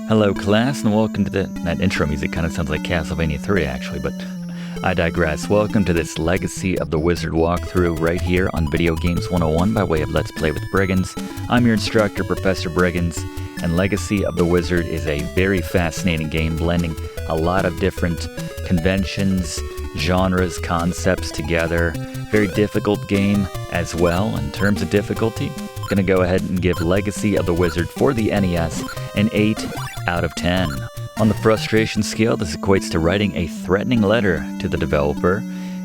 Hello class, and welcome to that intro music kind of sounds like Castlevania 3 actually, but I digress. Welcome to this Legacy of the Wizard walkthrough right here on Video Games 101 by way of Let's Play with Brigands. I'm your instructor, Professor Brigands, and Legacy of the Wizard is a very fascinating game blending a lot of different conventions, genres, concepts together. Very difficult game as well in terms of difficulty. I'm going to go ahead and give Legacy of the Wizard for the NES an 8 out of 10. On the frustration scale, this equates to writing a threatening letter to the developer,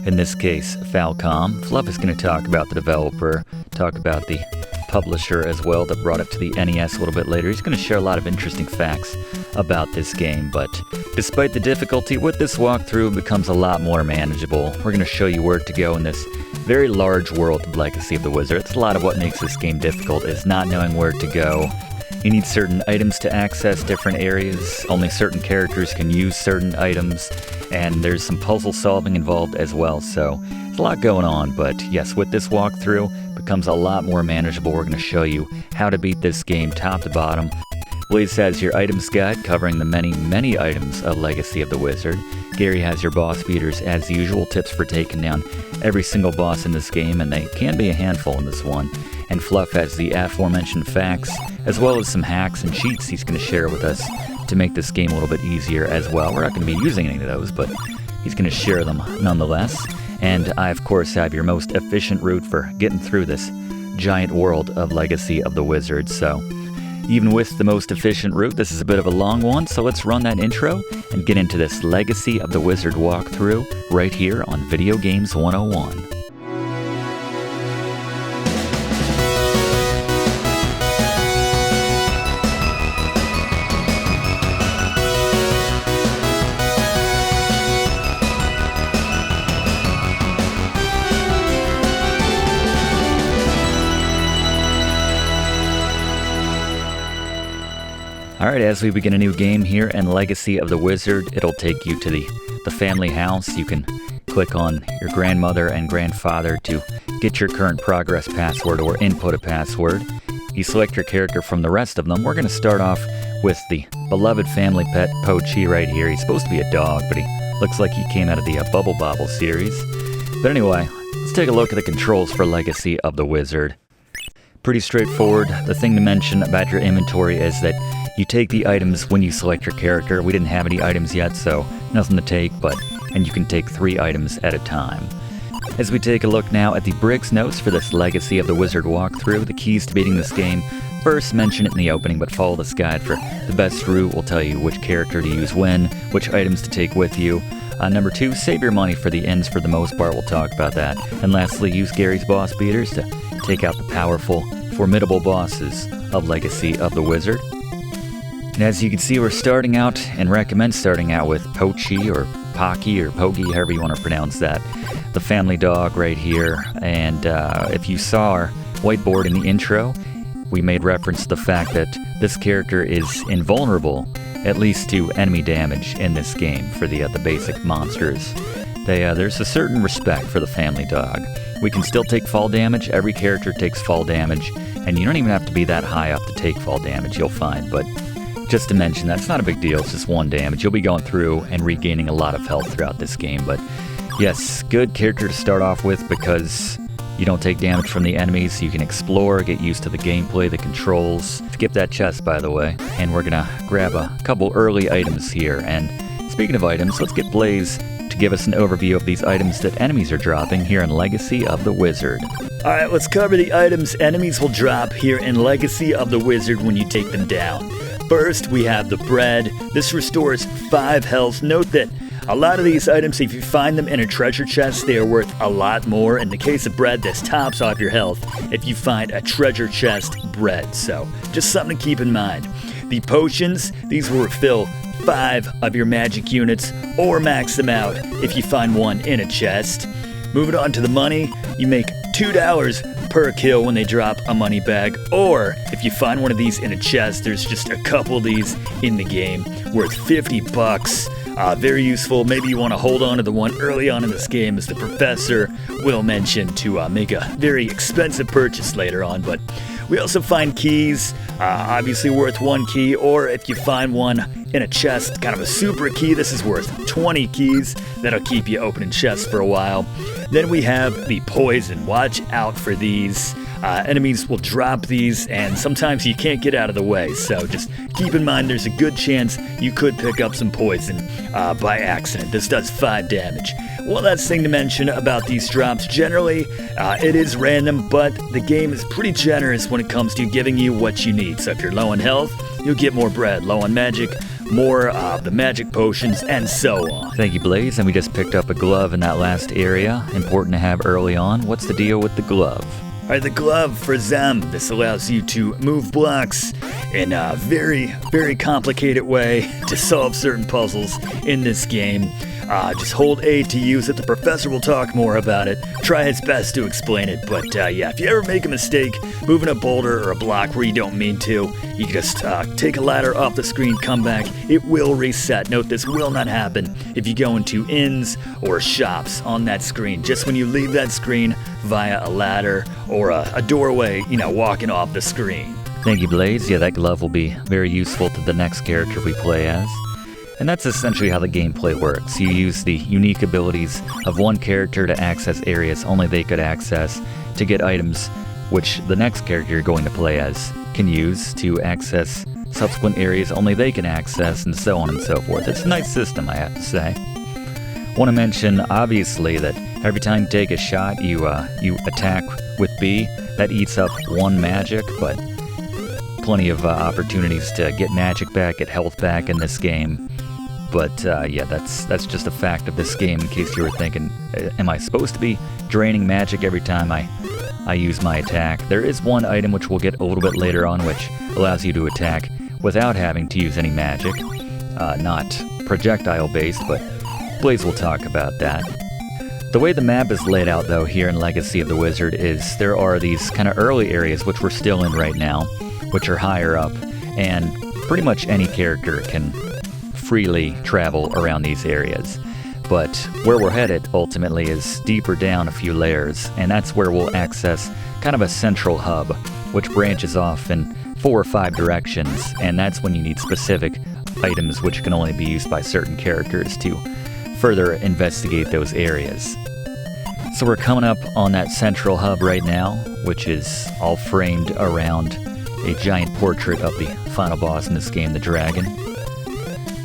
in this case, Falcom. Fluff is going to talk about the developer, talk about the publisher as well that brought it to the NES a little bit later. He's going to share a lot of interesting facts about this game, but despite the difficulty with this walkthrough, it becomes a lot more manageable. We're going to show you where to go in this very large world of Legacy of the Wizard. It's a lot of what makes this game difficult is not knowing where to go. You need certain items to access different areas, only certain characters can use certain items, and there's some puzzle solving involved as well, so there's a lot going on, but yes, with this walkthrough, it becomes a lot more manageable. We're going to show you how to beat this game top to bottom. Blaze has your items guide covering the many items of Legacy of the Wizard. Gary has your boss beaters as usual, tips for taking down every single boss in this game, and they can be a handful in this one. And Fluff has the aforementioned facts, as well as some hacks and cheats he's going to share with us to make this game a little bit easier as well. We're not going to be using any of those, but he's going to share them nonetheless. And I, of course, have your most efficient route for getting through this giant world of Legacy of the Wizard. So even with the most efficient route, this is a bit of a long one, so let's run that intro and get into this Legacy of the Wizard walkthrough right here on Video Games 101. Alright, as we begin a new game here in Legacy of the Wizard, it'll take you to the family house. You can click on your grandmother and grandfather to get your current progress password or input a password. You select your character from the rest of them. We're going to start off with the beloved family pet Pochi right here. He's supposed to be a dog, but he looks like he came out of the Bubble Bobble series. But anyway, let's take a look at the controls for Legacy of the Wizard. Pretty straightforward. The thing to mention about your inventory is that you take the items when you select your character. We didn't have any items yet, so nothing to take, and you can take 3 items at a time. As we take a look now at the Briggs notes for this Legacy of the Wizard walkthrough, the keys to beating this game, first mention it in the opening, but follow this guide for the best route. We'll tell you which character to use when, which items to take with you. Number 2, save your money for the ends for the most part. We'll talk about that. And lastly, use Gary's boss beaters to take out the powerful, formidable bosses of Legacy of the Wizard. And as you can see, we're starting out and recommend starting out with Pochi or Pocky or Pogi, however you want to pronounce that, the family dog right here. And if you saw our whiteboard in the intro, we made reference to the fact that this character is invulnerable, at least to enemy damage in this game for the basic monsters. There's a certain respect for the family dog. We can still take fall damage. Every character takes fall damage, and you don't even have to be that high up to take fall damage, you'll find, but just to mention, that's not a big deal, it's just 1 damage. You'll be going through and regaining a lot of health throughout this game, but yes, good character to start off with because you don't take damage from the enemies, so you can explore, get used to the gameplay, the controls. Skip that chest, by the way, and we're gonna grab a couple early items here. And speaking of items, let's get Blaze to give us an overview of these items that enemies are dropping here in Legacy of the Wizard. Alright, let's cover the items enemies will drop here in Legacy of the Wizard when you take them down. First, we have the bread. This restores 5 health. Note that a lot of these items, if you find them in a treasure chest, they are worth a lot more. In the case of bread, this tops off your health if you find a treasure chest bread. So, just something to keep in mind. The potions, these will refill 5 of your magic units or max them out if you find one in a chest. Moving on to the money, you make $2 per kill when they drop a money bag, or if you find one of these in a chest, there's just a couple of these in the game worth $50 Very useful. Maybe you want to hold on to the one early on in this game, as the professor will mention, to make a very expensive purchase later on. But we also find keys, obviously worth 1 key, or if you find one in a chest, kind of a super key, this is worth 20 keys. That'll keep you opening chests for a while. Then we have the poison. Watch out for these. Enemies will drop these, and sometimes you can't get out of the way, so just keep in mind there's a good chance you could pick up some poison by accident. This does 5 damage. One last thing to mention about these drops, generally it is random, but the game is pretty generous when it comes to giving you what you need. So if you're low on health, you'll get more bread. Low on magic, more of the magic potions, and so on. Thank you, Blaze. And we just picked up a glove in that last area. Important to have early on. What's the deal with the glove? All right, the glove for Xemn. This allows you to move blocks in a very, very complicated way to solve certain puzzles in this game. Just hold A to use it. The professor will talk more about it. Try his best to explain it. But yeah, if you ever make a mistake moving a boulder or a block where you don't mean to, you just take a ladder off the screen, come back. It will reset. Note, this will not happen if you go into inns or shops on that screen. Just when you leave that screen via a ladder or a doorway, walking off the screen. Thank you, Blaze. Yeah, that glove will be very useful to the next character we play as. And that's essentially how the gameplay works. You use the unique abilities of one character to access areas only they could access, to get items which the next character you're going to play as can use to access subsequent areas only they can access, and so on and so forth. It's a nice system, I have to say. Want to mention, obviously, that every time you take a shot, you attack with B. That eats up 1 magic, but plenty of opportunities to get magic back, get health back in this game. But yeah, that's just a fact of this game, in case you were thinking, am I supposed to be draining magic every time I use my attack? There is one item which we'll get a little bit later on, which allows you to attack without having to use any magic. Not projectile-based, but Blaze will talk about that. The way the map is laid out, though, here in Legacy of the Wizard is there are these kind of early areas, which we're still in right now, which are higher up, and pretty much any character can freely travel around these areas. But where we're headed, ultimately, is deeper down a few layers, and that's where we'll access kind of a central hub, which branches off in 4 or 5 directions, and that's when you need specific items which can only be used by certain characters to further investigate those areas. So we're coming up on that central hub right now, which is all framed around a giant portrait of the final boss in this game, the dragon.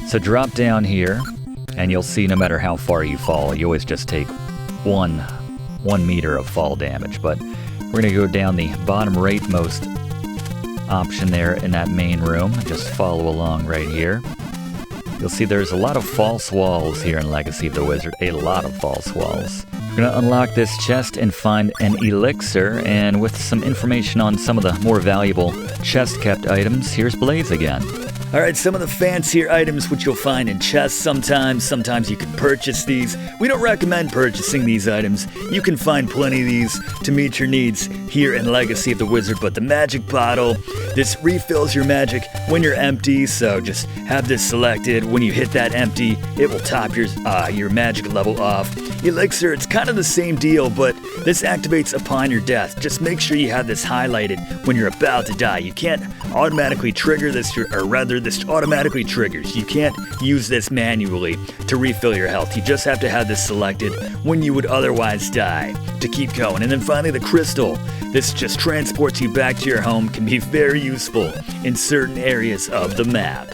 So drop down here, and you'll see no matter how far you fall, you always just take 1 meter of fall damage. But we're going to go down the bottom rightmost option there in that main room, and just follow along right here. You'll see there's a lot of false walls here in Legacy of the Wizard, a lot of false walls. We're going to unlock this chest and find an elixir, and with some information on some of the more valuable chest-kept items, here's Blaze again. Alright, some of the fancier items which you'll find in chests sometimes you can purchase these. We don't recommend purchasing these items. You can find plenty of these to meet your needs here in Legacy of the Wizard, but the magic bottle, this refills your magic when you're empty, so just have this selected. When you hit that empty, it will top your magic level off. Elixir, it's kind of the same deal, but this activates upon your death. Just make sure you have this highlighted when you're about to die. You can't automatically trigger this, or rather, this automatically triggers. You can't use this manually to refill your health. You just have to have this selected when you would otherwise die to keep going. And then finally, the crystal. This just transports you back to your home, can be very useful in certain areas of the map.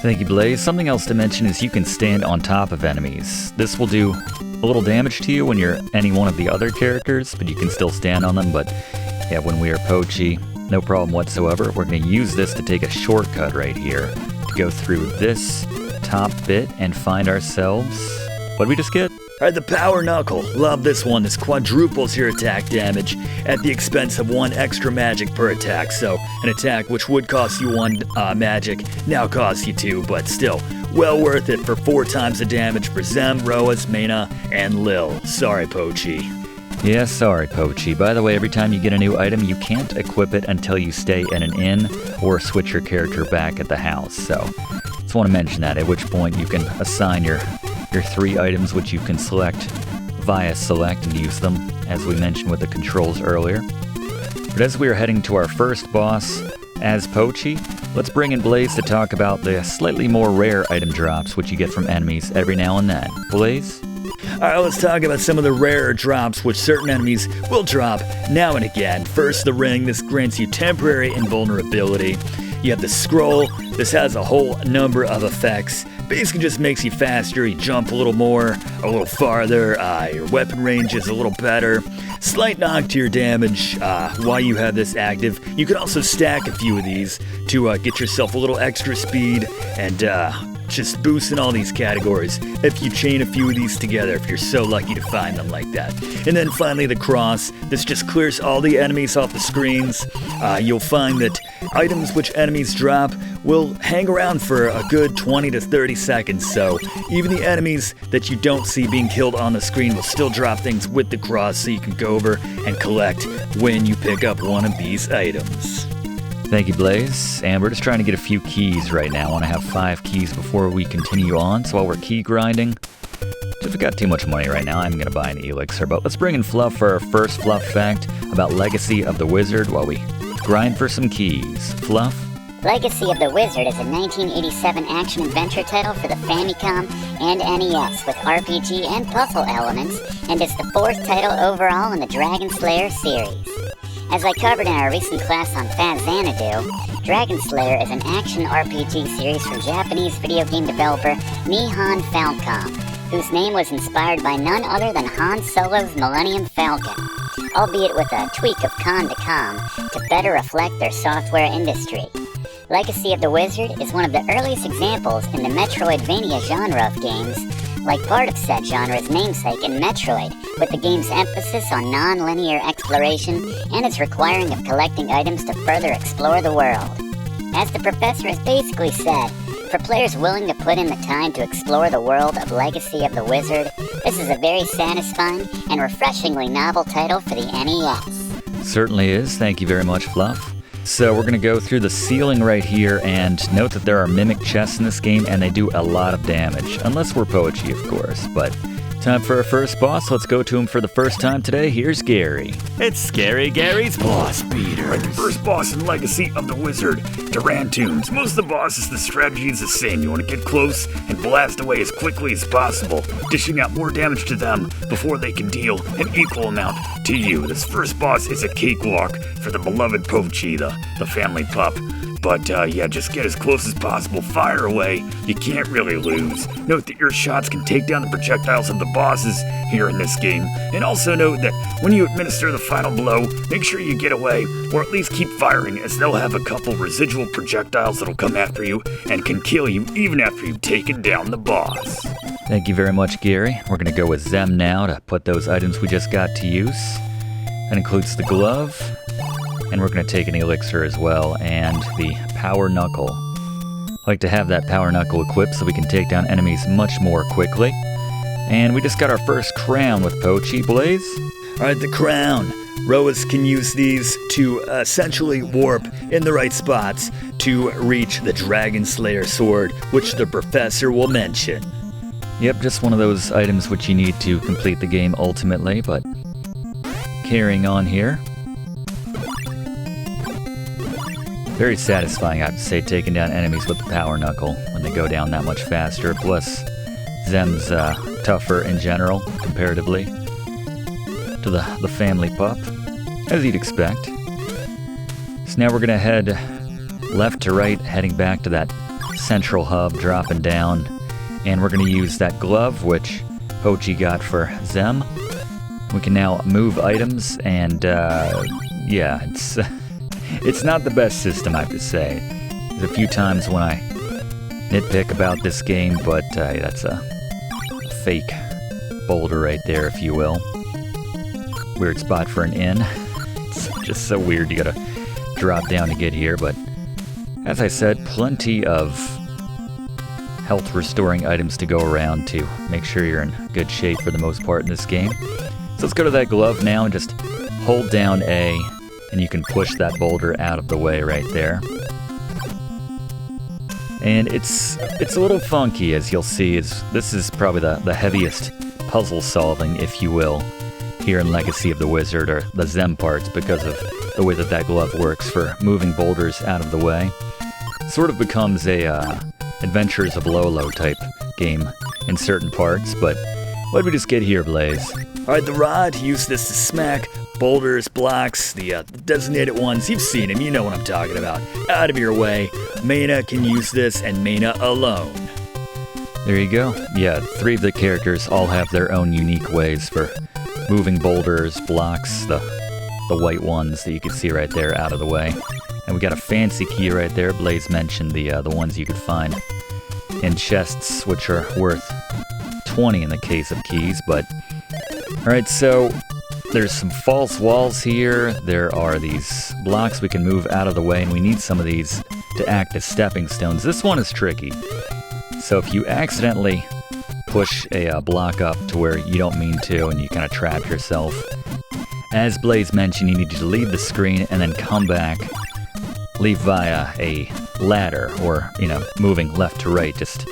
Thank you, Blaze. Something else to mention is you can stand on top of enemies. This will do a little damage to you when you're any one of the other characters, but you can still stand on them. But yeah, when we are Pochi, no problem whatsoever. We're going to use this to take a shortcut right here to go through this top bit and find ourselves... What did we just get? Alright, the Power Knuckle. Love this one. This quadruples your attack damage at the expense of 1 extra magic per attack. So, an attack which would cost you 1 magic now costs you 2, but still, well worth it for 4 times the damage for Xemn, Roas, Meyna, and Lyll. Sorry, Pochi. Yeah, sorry, Pochi. By the way, every time you get a new item, you can't equip it until you stay in an inn or switch your character back at the house. So, Just want to mention that, at which point you can assign your 3 items, which you can select via select and use them, as we mentioned with the controls earlier. But as we are heading to our first boss as Pochi, let's bring in Blaze to talk about the slightly more rare item drops which you get from enemies every now and then. Blaze? Alright, let's talk about some of the rarer drops which certain enemies will drop now and again. First, the ring. This grants you temporary invulnerability. You have the scroll. This has a whole number of effects. Basically just makes you faster, you jump a little more, a little farther, your weapon range is a little better. Slight knock to your damage while you have this active. You can also stack a few of these to get yourself a little extra speed and just boosting all these categories if you chain a few of these together, if you're so lucky to find them like that. And then finally the cross. This just clears all the enemies off the screens. You'll find that items which enemies drop will hang around for a good 20 to 30 seconds, so even the enemies that you don't see being killed on the screen will still drop things with the cross, so you can go over and collect when you pick up one of these items. Thank you, Blaze. And we're just trying to get a few keys right now. I want to have 5 keys before we continue on. So while we're key grinding, if we got too much money right now, I'm going to buy an elixir. But let's bring in Fluff for our first Fluff fact about Legacy of the Wizard while we grind for some keys. Fluff? Legacy of the Wizard is a 1987 action-adventure title for the Famicom and NES with RPG and puzzle elements, and it's the 4th title overall in the Dragon Slayer series. As I covered in our recent class on Faxanadu, Dragon Slayer is an action RPG series from Japanese video game developer Nihon Falcom, whose name was inspired by none other than Han Solo's Millennium Falcon, albeit with a tweak of Con to Com to better reflect their software industry. Legacy of the Wizard is one of the earliest examples in the Metroidvania genre of games, like part of said genre's namesake in Metroid, with the game's emphasis on non-linear exploration and its requiring of collecting items to further explore the world. As the professor has basically said, for players willing to put in the time to explore the world of Legacy of the Wizard, this is a very satisfying and refreshingly novel title for the NES. Certainly is. Thank you very much, Fluff. So we're going to go through the ceiling right here, and note that there are mimic chests in this game, and they do a lot of damage. Unless we're Pochi, of course. But time for our first boss. Let's go to him for the first time today. Here's Gary. It's Scary Gary's Boss Beater. Right, the first boss in Legacy of the Wizard, Tarantunes. Most of the bosses, the strategy is the same. You want to get close and blast away as quickly as possible, dishing out more damage to them before they can deal an equal amount to you. This first boss is a cakewalk for the beloved Pochi, the family pup. But yeah, just get as close as possible, fire away, you can't really lose. Note that your shots can take down the projectiles of the bosses here in this game. And also note that when you administer the final blow, make sure you get away, or at least keep firing, as they'll have a couple residual projectiles that'll come after you and can kill you even after you've taken down the boss. Thank you very much, Gary. We're going to go with Xemn now to put those items we just got to use. That includes the glove, and we're going to take an elixir as well, and the power knuckle. I like to have that power knuckle equipped so we can take down enemies much more quickly. And we just got our first crown with Pochi. Blaze? Alright, the crown. Roas can use these to essentially warp in the right spots to reach the Dragon Slayer sword, which the professor will mention. Yep, just one of those items which you need to complete the game ultimately, but carrying on here. Very satisfying, I have to say, taking down enemies with the power knuckle when they go down that much faster. Plus, Xemn's tougher in general, comparatively, to the family pup, as you'd expect. So now we're going to head left to right, heading back to that central hub, dropping down. And we're going to use that glove, which Pochi got for Xemn. We can now move items, and yeah, it's not the best system, I have to say. There's a few times when I nitpick about this game, but that's a fake boulder right there, if you will. Weird spot for an inn. It's just so weird, you gotta drop down to get here, but as I said, plenty of health restoring items to go around to make sure you're in good shape for the most part in this game. So let's go to that glove now and just hold down A, and you can push that boulder out of the way right there. And it's a little funky, as you'll see. This is probably the heaviest puzzle solving, if you will, here in Legacy of the Wizard, or the Xemn parts, because of the way that glove works for moving boulders out of the way. Sort of becomes a Adventures of Lolo type game in certain parts, but what did we just get here, Blaze? Alright, the rod, use this to smack boulders, blocks, the designated ones. You've seen them, you know what I'm talking about. Out of your way. Meyna can use this, and Meyna alone. There you go. Yeah, 3 of the characters all have their own unique ways for moving boulders, blocks, the white ones that you can see right there out of the way. And we got a fancy key right there. Blaze mentioned the ones you could find in chests, which are worth 20 in the case of keys, but... Alright, so there's some false walls here. There are these blocks we can move out of the way, and we need some of these to act as stepping stones. This one is tricky. So if you accidentally push a block up to where you don't mean to, and you kind of trap yourself, as Blaze mentioned, you need to leave the screen and then come back, leave via a ladder, or, moving left to right, just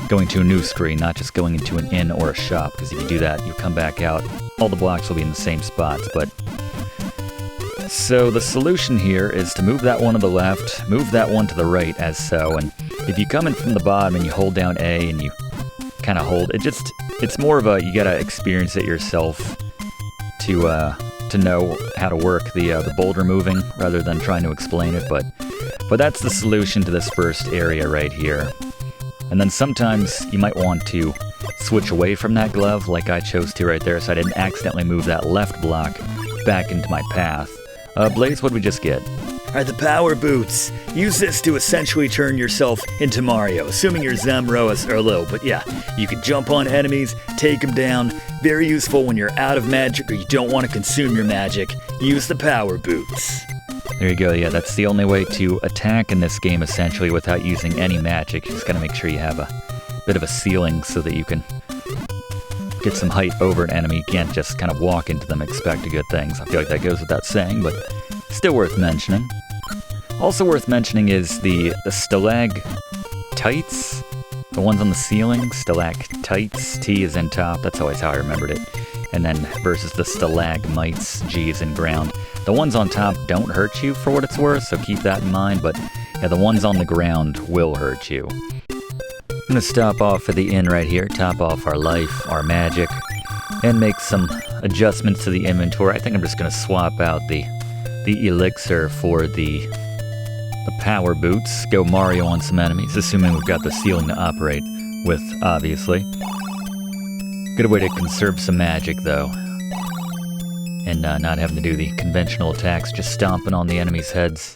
going to a new screen, not just going into an inn or a shop, because if you do that, you come back out, all the blocks will be in the same spots. But so the solution here is to move that one to the left, move that one to the right, as so, and if you come in from the bottom and you hold down A and you kind of hold, it's more of a, you gotta experience it yourself to know how to work the boulder moving, rather than trying to explain it, but that's the solution to this first area right here. And then sometimes you might want to switch away from that glove, like I chose to right there, so I didn't accidentally move that left block back into my path. Blaze, what did we just get? Alright, the power boots. Use this to essentially turn yourself into Mario, assuming you're Xemn, Roas, or Lyll. But yeah, you can jump on enemies, take them down. Very useful when you're out of magic or you don't want to consume your magic. Use the power boots. There you go, yeah, that's the only way to attack in this game, essentially, without using any magic. You just gotta make sure you have a bit of a ceiling so that you can get some height over an enemy. You can't just kind of walk into them and expect good things. I feel like that goes without saying, but still worth mentioning. Also worth mentioning is the stalactites, the ones on the ceiling, stalactites, T is in top, that's always how I remembered it. And then versus the stalagmites, G is in ground. The ones on top don't hurt you for what it's worth, so keep that in mind, but yeah, the ones on the ground will hurt you. I'm gonna stop off at the inn right here, top off our life, our magic, and make some adjustments to the inventory. I think I'm just gonna swap out the elixir for the power boots, go Mario on some enemies, assuming we've got the ceiling to operate with, obviously. Good way to conserve some magic, though, and not having to do the conventional attacks, just stomping on the enemies' heads.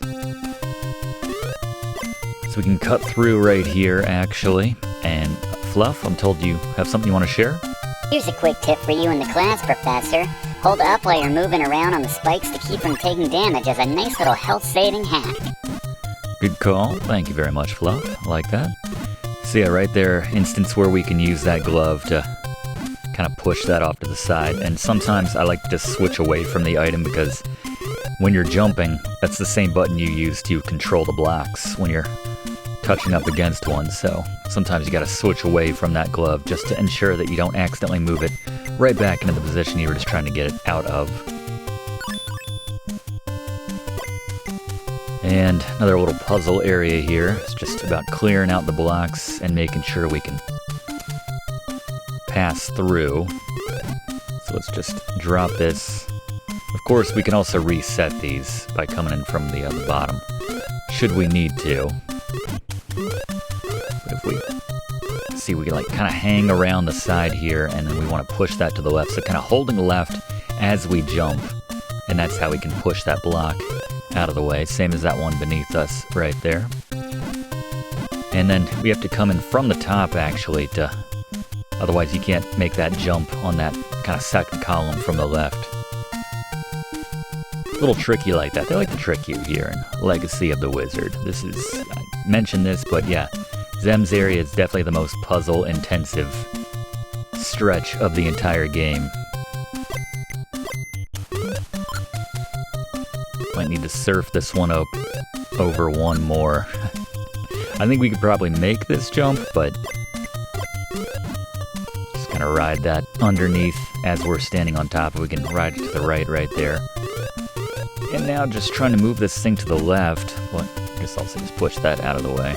So we can cut through right here, actually. And Fluff, I'm told you have something you want to share? Here's a quick tip for you in the class, Professor. Hold up while you're moving around on the spikes to keep from taking damage as a nice little health-saving hack. Good call. Thank you very much, Fluff. I like that. So yeah, right there, instance where we can use that glove to kind of push that off to the side. And sometimes I like to just switch away from the item, because when you're jumping, that's the same button you use to control the blocks when you're touching up against one. So sometimes you gotta switch away from that glove just to ensure that you don't accidentally move it right back into the position you were just trying to get it out of. And another little puzzle area here. It's just about clearing out the blocks and making sure we can pass through. So let's just drop this. Of course, we can also reset these by coming in from the bottom, should we need to. But if we see, we can like kind of hang around the side here, and then we want to push that to the left. So kind of holding left as we jump, and that's how we can push that block out of the way, same as that one beneath us right there. And then we have to come in from the top, actually, otherwise you can't make that jump on that kind of second column from the left. A little tricky like that. They like to trick you here in Legacy of the Wizard. I mentioned this, but yeah, Xemn's area is definitely the most puzzle-intensive stretch of the entire game. Might need to surf this one up over one more. I think we could probably make this jump, but just kind of ride that underneath as we're standing on top. We can ride it to the right there. And now just trying to move this thing to the left. Well, I guess I'll just push that out of the way.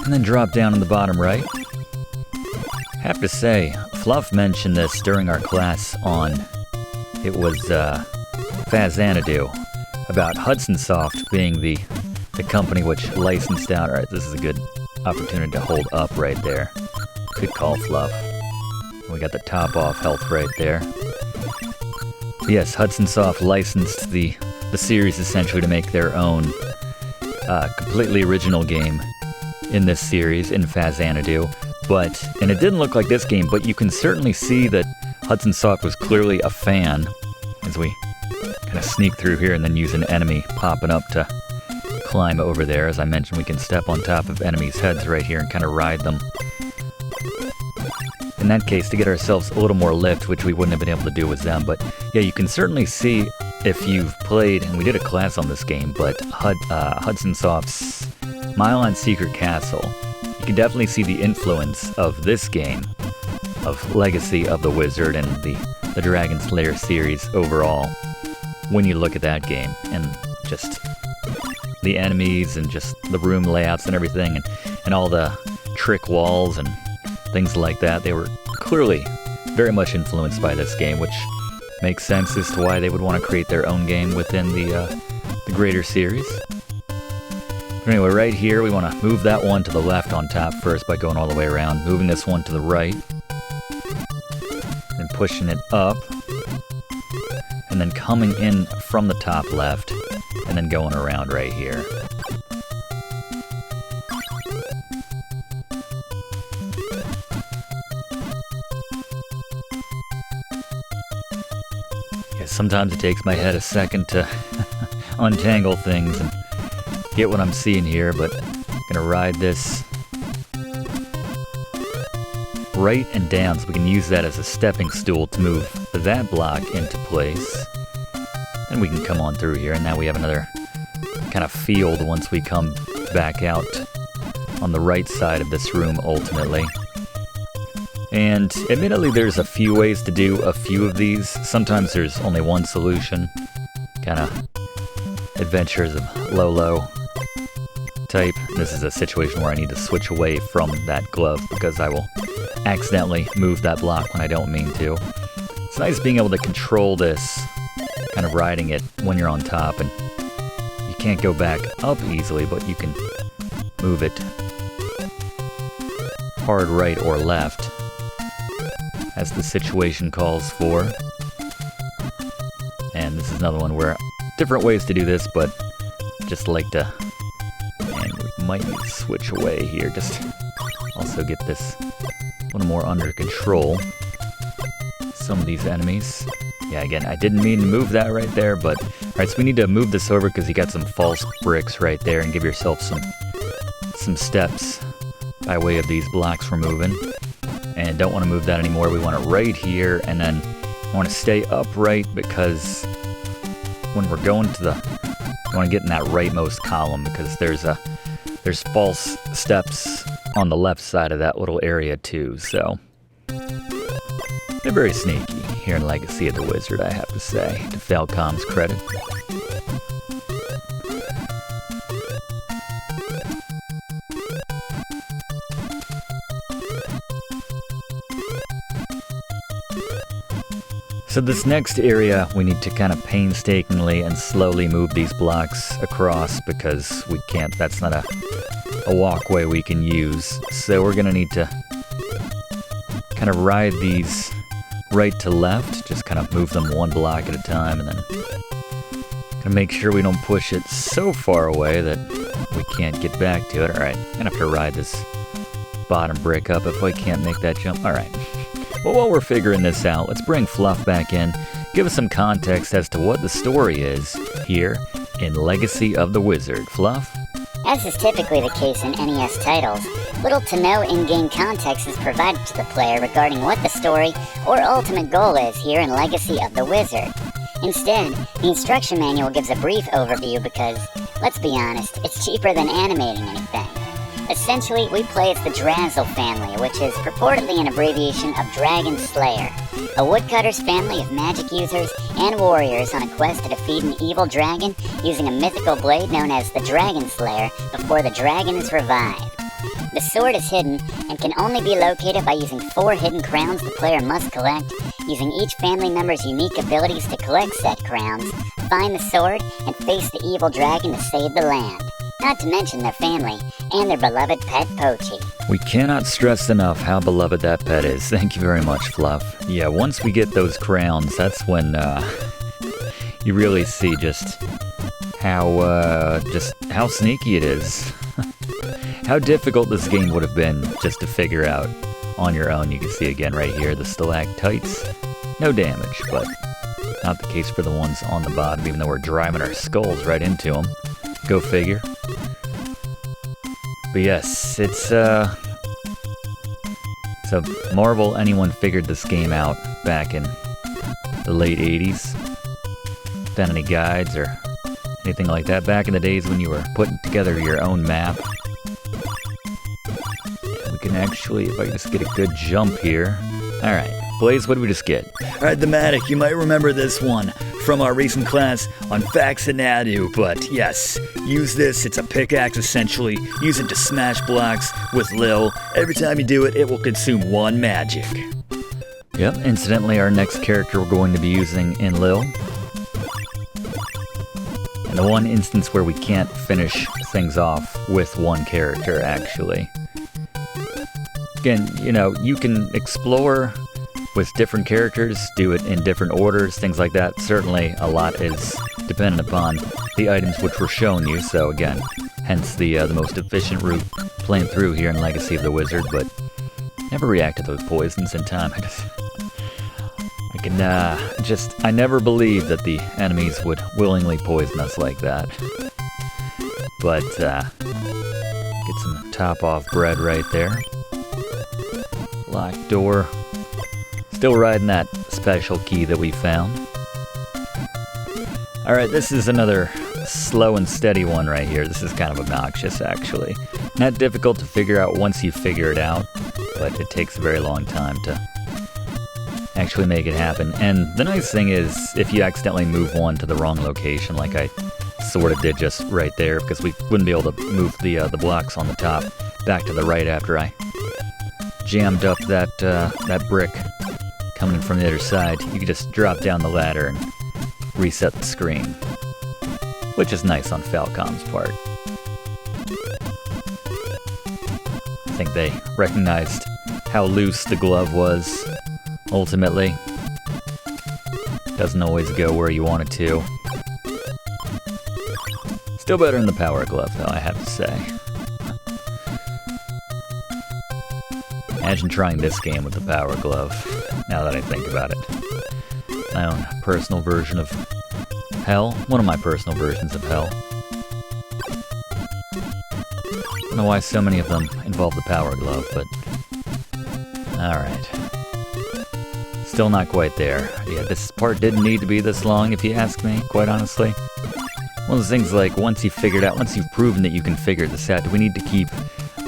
And then drop down in the bottom right. Have to say, Fluff mentioned this during our class on, it was Faxanadu, about Hudson Soft being the company which licensed out. Alright, this is a good opportunity to hold up right there. Good call, Fluff. We got the top off health right there. Yes, Hudson Soft licensed the series essentially to make their own completely original game in this series, in Faxanadu. And it didn't look like this game, but you can certainly see that Hudson Soft was clearly a fan as we kind of sneak through here and then use an enemy popping up to climb over there. As I mentioned, we can step on top of enemies' heads right here and kind of ride them. In that case, to get ourselves a little more lift, which we wouldn't have been able to do with them. But yeah, you can certainly see if you've played, and we did a class on this game, but Hudson Soft's Mile on Secret Castle, you can definitely see the influence of this game, of Legacy of the Wizard and the Dragon Slayer series overall, when you look at that game, and just the enemies and just the room layouts and everything, and all the trick walls and things like that. They were clearly very much influenced by this game, which makes sense as to why they would want to create their own game within the greater series. But anyway, right here, we want to move that one to the left on top first by going all the way around, moving this one to the right, and pushing it up, and then coming in from the top left, and then going around right here. Yeah, sometimes it takes my head a second to untangle things and get what I'm seeing here, but I'm gonna ride this right and down so we can use that as a stepping stool to move that block into place. And we can come on through here, and now we have another kind of field once we come back out on the right side of this room ultimately. And admittedly, there's a few ways to do a few of these. Sometimes there's only one solution. Kind of Adventures of Lolo type. This is a situation where I need to switch away from that glove because I will accidentally move that block when I don't mean to. It's nice being able to control this, kind of riding it when you're on top, and you can't go back up easily, but you can move it hard right or left as the situation calls for. And this is another one where different ways to do this, but just like to, and we might need to switch away here, just also get this a little more under control. Some of these enemies. Yeah, again, I didn't mean to move that right there, but alright, so we need to move this over because you got some false bricks right there, and give yourself some steps by way of these blocks we're moving. And don't want to move that anymore. We want it right here, and then I want to stay upright because when we're going to I want to get in that rightmost column because there's false steps on the left side of that little area too, so they're very sneaky here in Legacy of the Wizard, I have to say, to Falcom's credit. So this next area, we need to kind of painstakingly and slowly move these blocks across because we can't, that's not a walkway we can use. So we're going to need to kind of ride these right to left, just kind of move them one block at a time, and then kind of make sure we don't push it so far away that we can't get back to it. Alright, I'm going to have to ride this bottom brick up if I can't make that jump. Alright. Well, while we're figuring this out, let's bring Fluff back in, give us some context as to what the story is here in Legacy of the Wizard. Fluff? As is typically the case in NES titles, little to no in-game context is provided to the player regarding what the story or ultimate goal is here in Legacy of the Wizard. Instead, the instruction manual gives a brief overview because, let's be honest, it's cheaper than animating anything. Essentially, we play as the Drazzle family, which is purportedly an abbreviation of Dragon Slayer, a woodcutter's family of magic users and warriors on a quest to defeat an evil dragon using a mythical blade known as the Dragon Slayer before the dragon is revived. The sword is hidden and can only be located by using 4 hidden crowns the player must collect, using each family member's unique abilities to collect said crowns, find the sword, and face the evil dragon to save the land. Not to mention their family and their beloved pet Pochi. We cannot stress enough how beloved that pet is. Thank you very much, Fluff. Yeah, once we get those crowns, that's when you really see just how sneaky it is. How difficult this game would have been just to figure out on your own. You can see again right here the stalactites. No damage, but not the case for the ones on the bottom, even though we're driving our skulls right into them. Go figure. But yes, it's a marvel anyone figured this game out back in the late 80s. Done any guides or anything like that back in the days when you were putting together your own map. We can actually, if I can just get a good jump here. Alright, Blaze, what did we just get? Alright, the Mattock, you might remember this one from our recent class on Faxanadu, but yes, use this, it's a pickaxe essentially, use it to smash blocks with Lyll. Every time you do it, it will consume 1 magic. Yep, incidentally, our next character we're going to be using in Lyll. And the one instance where we can't finish things off with one character, actually. Again, you know, you can explore with different characters, do it in different orders, things like that. Certainly, a lot is dependent upon the items which were shown you, so again, hence the most efficient route playing through here in Legacy of the Wizard, but never react to those poisons in time. I never believed that the enemies would willingly poison us like that. But, get some top-off bread right there. Locked door. Still riding that special key that we found. Alright, this is another slow and steady one right here. This is kind of obnoxious, actually. Not difficult to figure out once you figure it out, but it takes a very long time to actually make it happen. And the nice thing is, if you accidentally move one to the wrong location, like I sort of did just right there, because we wouldn't be able to move the blocks on the top back to the right after I jammed up that brick coming from the other side. You can just drop down the ladder and reset the screen, which is nice on Falcom's part. I think they recognized how loose the glove was, ultimately. Doesn't always go where you want it to. Still better than the power glove, though, I have to say. Imagine trying this game with the power glove, now that I think about it. My own personal version of hell. One of my personal versions of hell. I don't know why so many of them involve the power glove, but... Alright. Still not quite there. Yeah, this part didn't need to be this long, if you ask me, quite honestly. One of those things like, once you've proven that you can figure this out, do we need to keep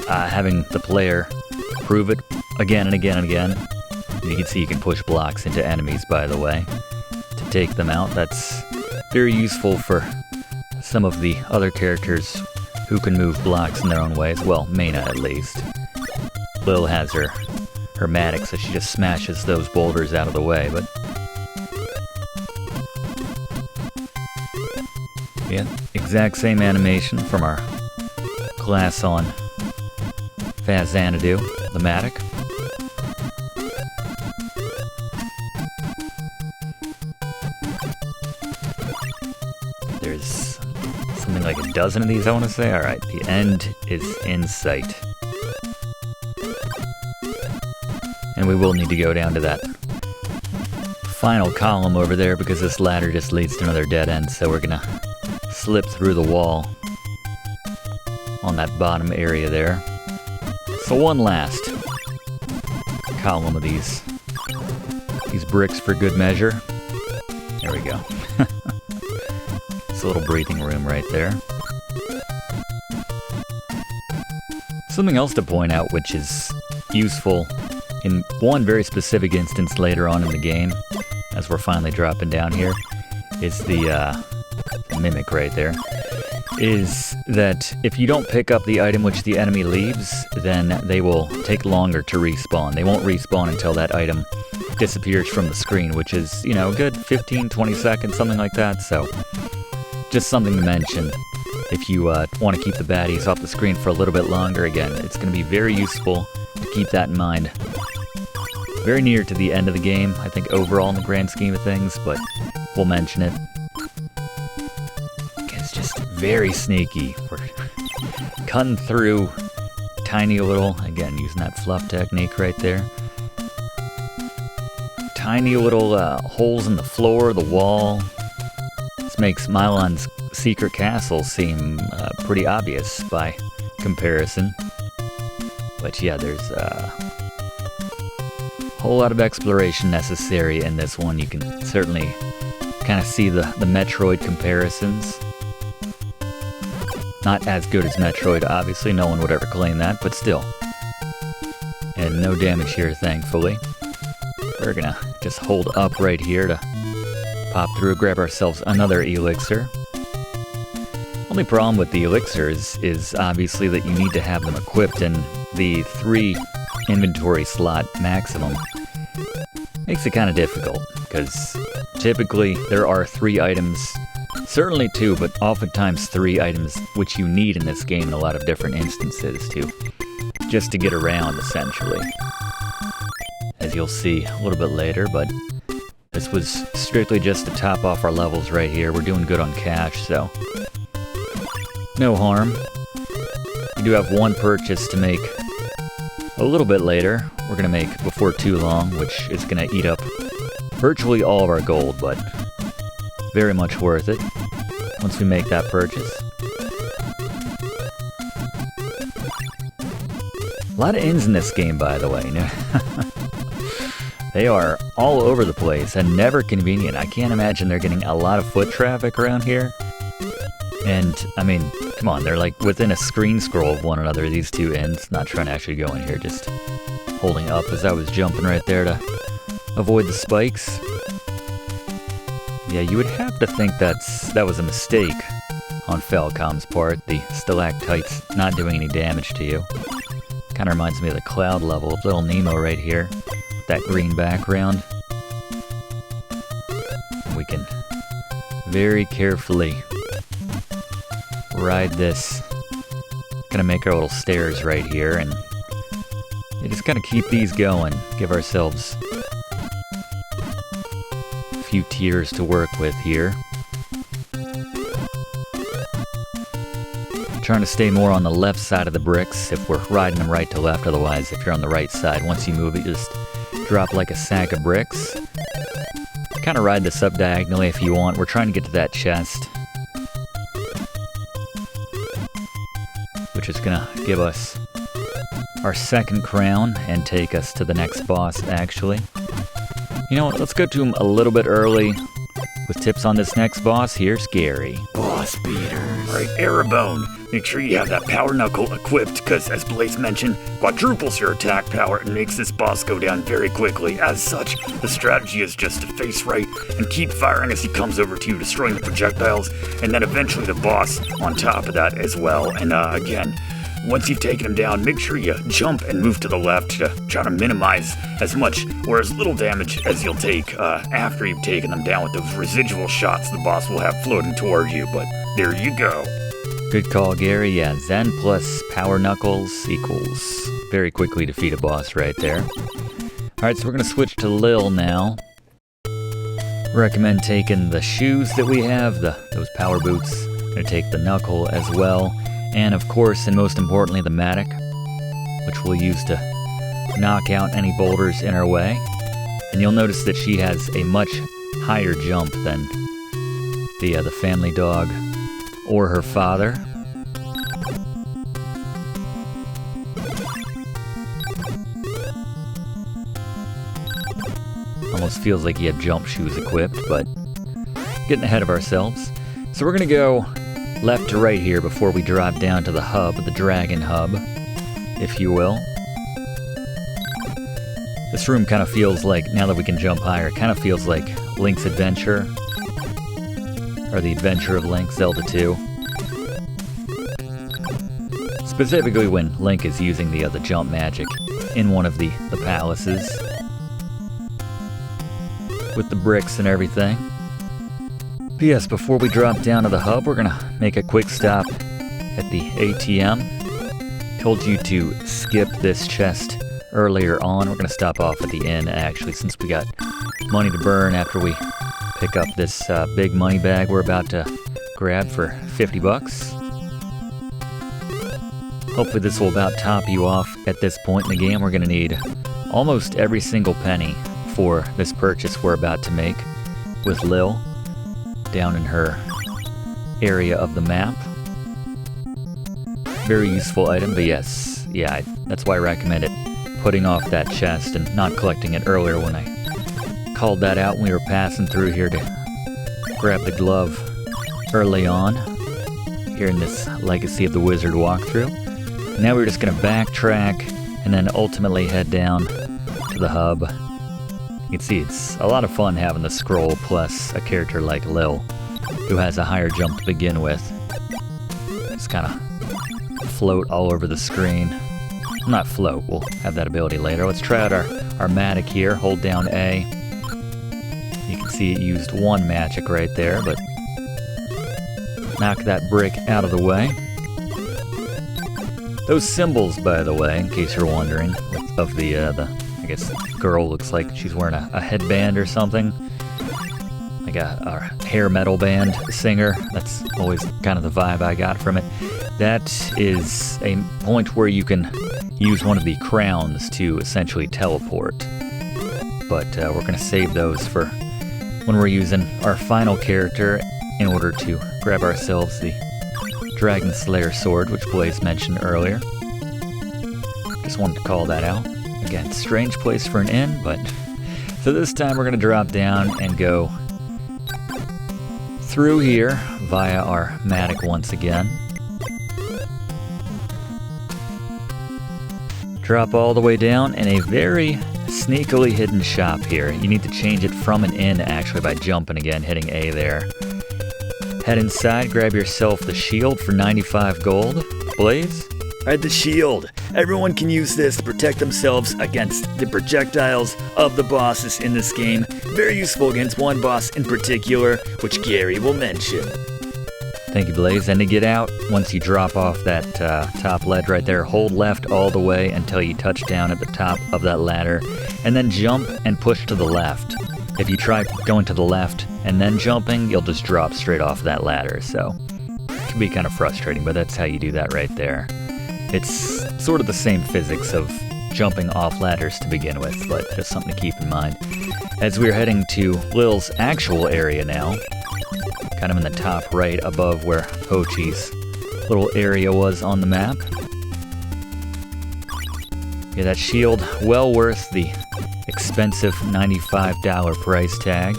having the player prove it again and again and again? You can see you can push blocks into enemies, by the way, to take them out. That's very useful for some of the other characters who can move blocks in their own ways. Well, Meyna at least. Lyll has her Mattock, so she just smashes those boulders out of the way, but... Yeah, exact same animation from our class on Faxanadu, the Mattock. There's something like a dozen of these, I want to say. Alright, the end is in sight. And we will need to go down to that final column over there because this ladder just leads to another dead end, so we're gonna slip through the wall on that bottom area there. So one last column of these bricks for good measure. There we we go. It's a little breathing room right there. Something else to point out, which is useful in one very specific instance later on in the game, as we're finally dropping down here, is the mimic right there, is that if you don't pick up the item which the enemy leaves, then they will take longer to respawn. They won't respawn until that item disappears from the screen, which is, you know, a good 15, 20 seconds, something like that. So, just something to mention. If you want to keep the baddies off the screen for a little bit longer, again, it's going to be very useful to keep that in mind. Very near to the end of the game, I think, overall in the grand scheme of things, but we'll mention it. It's just very sneaky. We're cutting through tiny little, again, using that fluff technique right there. Tiny little holes in the floor, the wall. This makes Mylon's secret castle seem pretty obvious by comparison. But yeah, there's a whole lot of exploration necessary in this one. You can certainly kind of see the Metroid comparisons. Not as good as Metroid, obviously, no one would ever claim that, but still. And no damage here, thankfully. We're gonna just hold up right here to pop through, grab ourselves another elixir. Only problem with the elixirs is obviously that you need to have them equipped, and the 3 inventory slot maximum makes it kind of difficult, because typically there are 3 items, certainly 2, but oftentimes 3 items which you need in this game in a lot of different instances just to get around, essentially. As you'll see a little bit later, but this was strictly just to top off our levels right here. We're doing good on cash, so no harm. We do have one purchase to make a little bit later. We're going to make before too long, which is going to eat up virtually all of our gold, but very much worth it once we make that purchase. A lot of inns in this game, by the way. They are all over the place and never convenient. I can't imagine they're getting a lot of foot traffic around here. And, I mean, come on, they're like within a screen scroll of one another, these 2 inns. Not trying to actually go in here, just holding up as I was jumping right there to avoid the spikes. Yeah, you would have to think that was a mistake on Falcom's part, the stalactites not doing any damage to you. Kind of reminds me of the cloud level of Little Nemo right here, with that green background. We can very carefully ride this. Gonna make our little stairs right here, and you just gotta keep these going. Give ourselves a few tiers to work with here. Trying to stay more on the left side of the bricks if we're riding them right to left. Otherwise, if you're on the right side, once you move it, you just drop like a sack of bricks. Kind of ride this up diagonally if you want. We're trying to get to that chest, which is gonna give us our 2nd crown and take us to the next boss, actually. You know what, let's go to him a little bit early with tips on this next boss. Here's Gary. Boss beaters. Alright, Erebone. Make sure you have that power knuckle equipped, because as Blaze mentioned, quadruples your attack power and makes this boss go down very quickly. As such, the strategy is just to face right and keep firing as he comes over to you, destroying the projectiles, and then eventually the boss on top of that as well. And again, once you've taken him down, make sure you jump and move to the left to try to minimize as much or as little damage as you'll take after you've taken them down with those residual shots the boss will have floating towards you. But there you go. Good call, Gary. Yeah, Xemn plus power knuckles equals very quickly defeat a boss right there. Alright, so we're going to switch to Lyll now. Recommend taking the shoes that we have, those power boots. Going to take the knuckle as well. And of course, and most importantly, the Mattock, which we'll use to knock out any boulders in our way. And you'll notice that she has a much higher jump than the family dog or her father. Almost feels like you have jump shoes equipped, but getting ahead of ourselves. So we're going to go left to right here before we drop down to the hub, the dragon hub, if you will. This room kind of feels like, now that we can jump higher, it kind of feels like Link's Adventure, or the Adventure of Link, Zelda 2. Specifically when Link is using the jump magic in one of the palaces, with the bricks and everything. But yes, before we drop down to the hub, we're gonna make a quick stop at the ATM. Told you to skip this chest earlier on. We're gonna stop off at the inn, actually, since we got money to burn after we pick up this big money bag we're about to grab for 50 bucks. Hopefully this will about top you off at this point in the game. We're gonna need almost every single penny for this purchase we're about to make with Lyll down in her area of the map. Very useful item, but yes, yeah, that's why I recommend it. Putting off that chest and not collecting it earlier when I called that out when we were passing through here to grab the glove early on here in this Legacy of the Wizard walkthrough. Now we're just going to backtrack and then ultimately head down to the hub. You can see it's a lot of fun having the scroll plus a character like Lyll, who has a higher jump to begin with. Just kind of float all over the screen. Not float, we'll have that ability later. Let's try out our Mattock here. Hold down A. You can see it used one magic right there, but knock that brick out of the way. Those symbols, by the way, in case you're wondering, of the I guess the girl looks like she's wearing a headband or something. Like a hair metal band singer. That's always kind of the vibe I got from it. That is a point where you can use one of the crowns to essentially teleport. But we're going to save those for when we're using our final character in order to grab ourselves the Dragon Slayer sword, which Blaze mentioned earlier. Just wanted to call that out. Again, strange place for an inn, but... So this time we're going to drop down and go through here via our Mattock once again. Drop all the way down in a very sneakily hidden shop here. You need to change it from an inn, actually, by jumping again, hitting A there. Head inside, grab yourself the shield for 95 gold. Blaze? Alright, the shield. Everyone can use this to protect themselves against the projectiles of the bosses in this game. Very useful against one boss in particular, which Gary will mention. Thank you, Blaze. And to get out, once you drop off that top ledge right there, hold left all the way until you touch down at the top of that ladder, and then jump and push to the left. If you try going to the left and then jumping, you'll just drop straight off that ladder, so it can be kind of frustrating, but that's how you do that right there. It's sort of the same physics of jumping off ladders to begin with, but just something to keep in mind. As we're heading to Lyll's actual area now, kind of in the top right above where Pochi's little area was on the map. Yeah, that shield, well worth the expensive $95 price tag.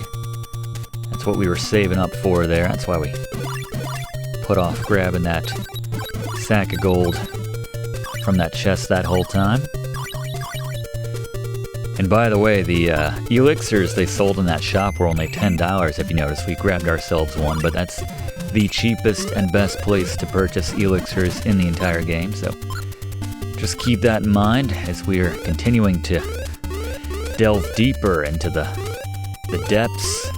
That's what we were saving up for there. That's why we put off grabbing that sack of gold from that chest that whole time. And by the way, the elixirs they sold in that shop were only $10 if you notice. We grabbed ourselves one, but that's the cheapest and best place to purchase elixirs in the entire game, so just keep that in mind as we are continuing to delve deeper into the depths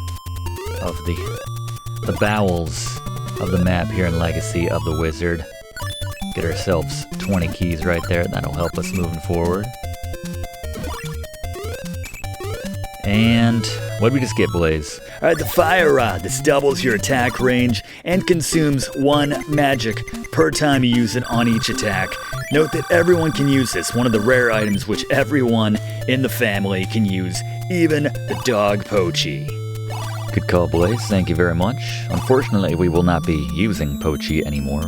of the bowels of the map here in Legacy of the Wizard. Get ourselves 20 keys right there. That'll help us moving forward. And what did we just get, Blaze? Alright, the fire rod. This doubles your attack range and consumes 1 magic per time you use it on each attack. Note that everyone can use this, one of the rare items which everyone in the family can use, even the dog Pochi. Good call, Blaze. Thank you very much. Unfortunately, we will not be using Pochi anymore.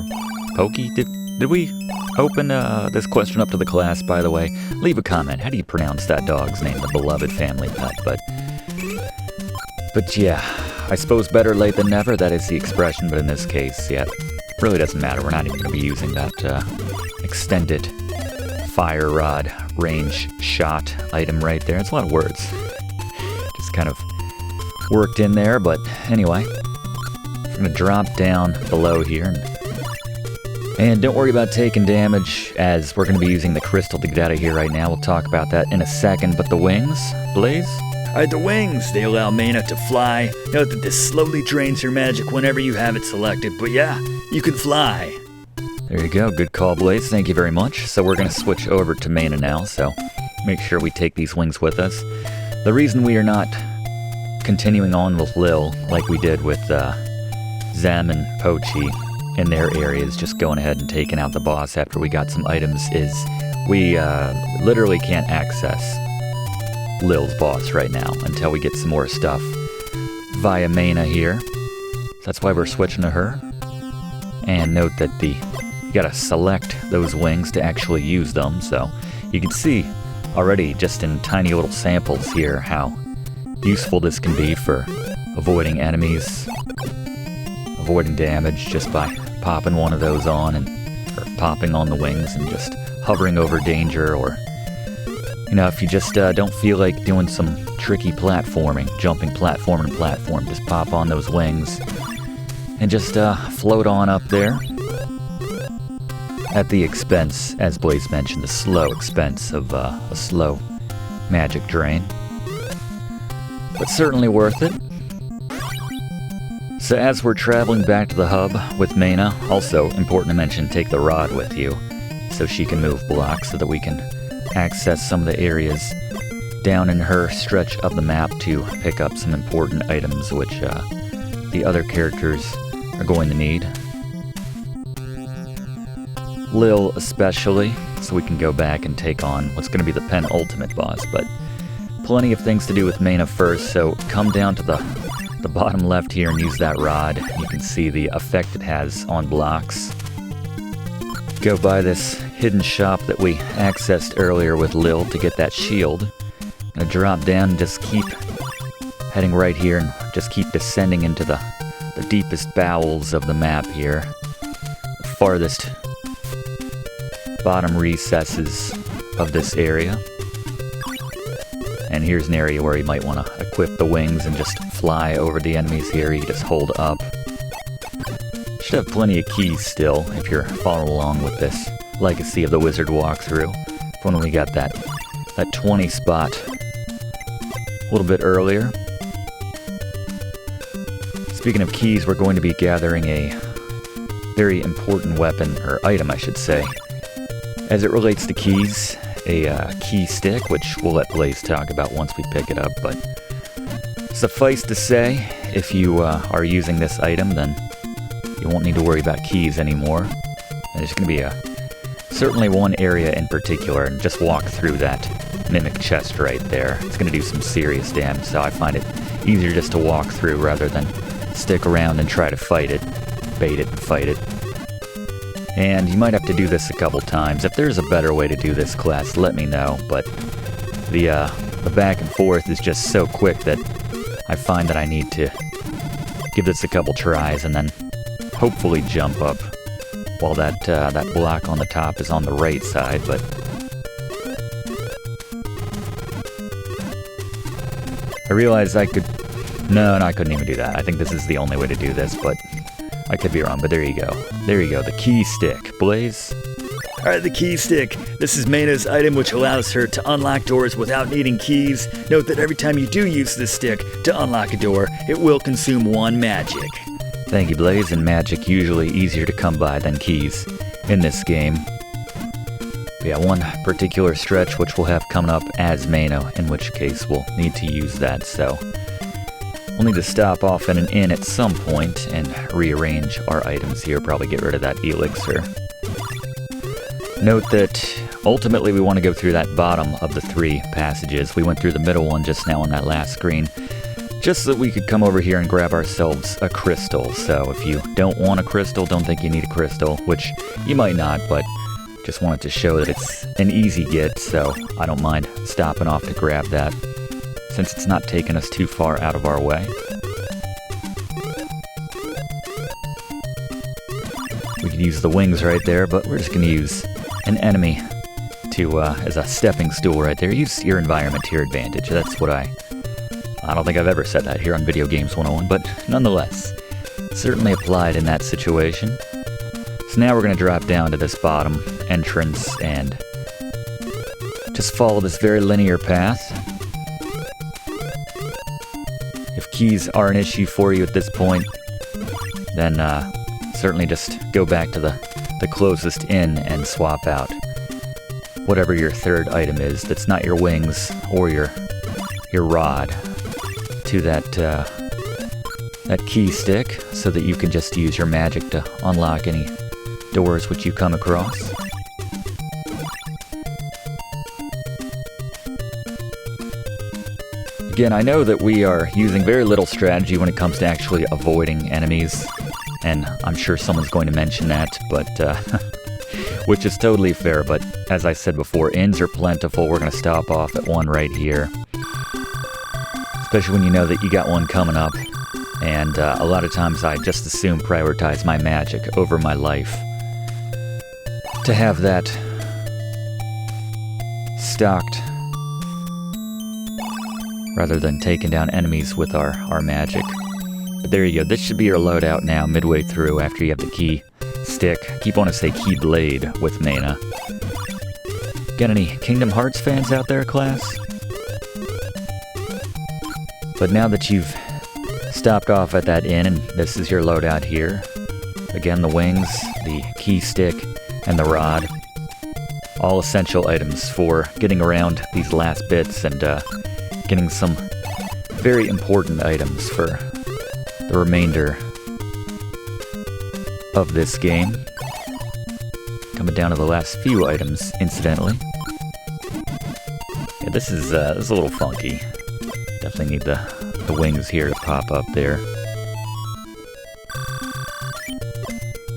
Pokey? Did we open this question up to the class, by the way? Leave a comment. How do you pronounce that dog's name, the beloved family pet? But yeah, I suppose better late than never, that is the expression, but in this case, yeah, really doesn't matter. We're not even going to be using that extended fire rod range shot item right there. It's a lot of words. Just kind of worked in there, but anyway. I'm going to drop down below here. And don't worry about taking damage, as we're going to be using the crystal to get out of here right now. We'll talk about that in a second, but the wings, Blaze? Alright, the wings, they allow Meyna to fly. Note that this slowly drains your magic whenever you have it selected, but yeah, you can fly. There you go, good call, Blaze, thank you very much. So we're going to switch over to Meyna now, so make sure we take these wings with us. The reason we are not continuing on with Lyll, like we did with Xemn and Pochi in their areas, just going ahead and taking out the boss after we got some items, is we literally can't access Lyll's boss right now until we get some more stuff via Meyna here. That's why we're switching to her. And note that you gotta select those wings to actually use them, so you can see already just in tiny little samples here how useful this can be for avoiding enemies, avoiding damage just by popping one of those on or popping on the wings and just hovering over danger, or you know, if you just don't feel like doing some tricky platforming, jumping platform and platform, just pop on those wings and just float on up there at the expense, as Blaze mentioned, the slow expense of a slow magic drain. But certainly worth it. So as we're traveling back to the hub with Meyna, also important to mention, take the rod with you so she can move blocks so that we can access some of the areas down in her stretch of the map to pick up some important items which the other characters are going to need. Lyll especially, so we can go back and take on what's going to be the penultimate boss, but plenty of things to do with Meyna first, so come down to the bottom left here and use that rod. You can see the effect it has on blocks. Go by this hidden shop that we accessed earlier with Lyll to get that shield. Gonna drop down and just keep heading right here and just keep descending into the deepest bowels of the map here. The farthest bottom recesses of this area. And here's an area where you might want to equip the wings and just fly over the enemies here. You just hold up. Should have plenty of keys still if you're following along with this Legacy of the Wizard walkthrough from when we got that 20 spot a little bit earlier. Speaking of keys, we're going to be gathering a very important weapon, or item I should say, as it relates to keys. A key stick, which we'll let Blaze talk about once we pick it up, but suffice to say, if you are using this item, then you won't need to worry about keys anymore. And there's going to be certainly one area in particular, and just walk through that mimic chest right there. It's going to do some serious damage, so I find it easier just to walk through rather than stick around and try to fight it, bait it and fight it. And you might have to do this a couple times. If there's a better way to do this class, let me know, but the back and forth is just so quick that I find that I need to give this a couple tries and then hopefully jump up while that block on the top is on the right side, but I realized I could... No, I couldn't even do that. I think this is the only way to do this, but I could be wrong, but there you go. There you go, the key stick. Blaze? Alright, the key stick. This is Meyna's item which allows her to unlock doors without needing keys. Note that every time you do use this stick to unlock a door, it will consume 1 magic. Thank you, Blaze, and magic usually easier to come by than keys in this game. But yeah, one particular stretch which we'll have coming up as Meyna, in which case we'll need to use that, so we'll need to stop off in an inn at some point and rearrange our items here, probably get rid of that elixir. Note that ultimately we want to go through that bottom of the 3 passages. We went through the middle one just now on that last screen, just so that we could come over here and grab ourselves a crystal. So if you don't want a crystal, don't think you need a crystal, which you might not, but just wanted to show that it's an easy get, so I don't mind stopping off to grab that, since it's not taking us too far out of our way. could use the wings right there, but we're just going to use an enemy to as a stepping stool right there. Use your environment to your advantage. That's what I don't think I've ever said that here on Video Games 101, but nonetheless, certainly applied in that situation. So now we're going to drop down to this bottom entrance and just follow this very linear path. If keys are an issue for you at this point, then certainly just go back to the closest inn and swap out whatever your third item is that's not your wings or your rod to that key stick, so that you can just use your magic to unlock any doors which you come across. Again, I know that we are using very little strategy when it comes to actually avoiding enemies, and I'm sure someone's going to mention that, but which is totally fair. But as I said before, inns are plentiful. We're going to stop off at one right here, especially when you know that you got one coming up. And a lot of times I just assume prioritize my magic over my life to have that stocked, rather than taking down enemies with our magic. But there you go, this should be your loadout now, midway through, after you have the key stick. I keep wanting to say key blade with Meyna. Got any Kingdom Hearts fans out there, class? But now that you've stopped off at that inn, and this is your loadout here. Again, the wings, the key stick, and the rod. All essential items for getting around these last bits and getting some very important items for the remainder of this game. Coming down to the last few items, incidentally. Yeah, this is a little funky. Definitely need the wings here to pop up there.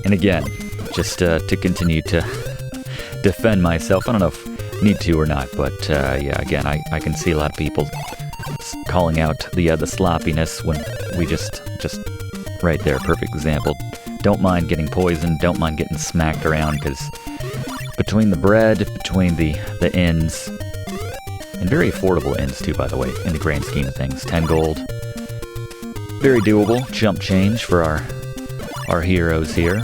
And again, just to continue to defend myself, I don't know if I need to or not, but yeah, again, I can see a lot of people calling out the sloppiness when we just right there, perfect example. Don't mind getting poisoned, don't mind getting smacked around, because between the bread, between the inns, and very affordable inns too, by the way, in the grand scheme of things, 10 gold, very doable, chump change for our heroes here.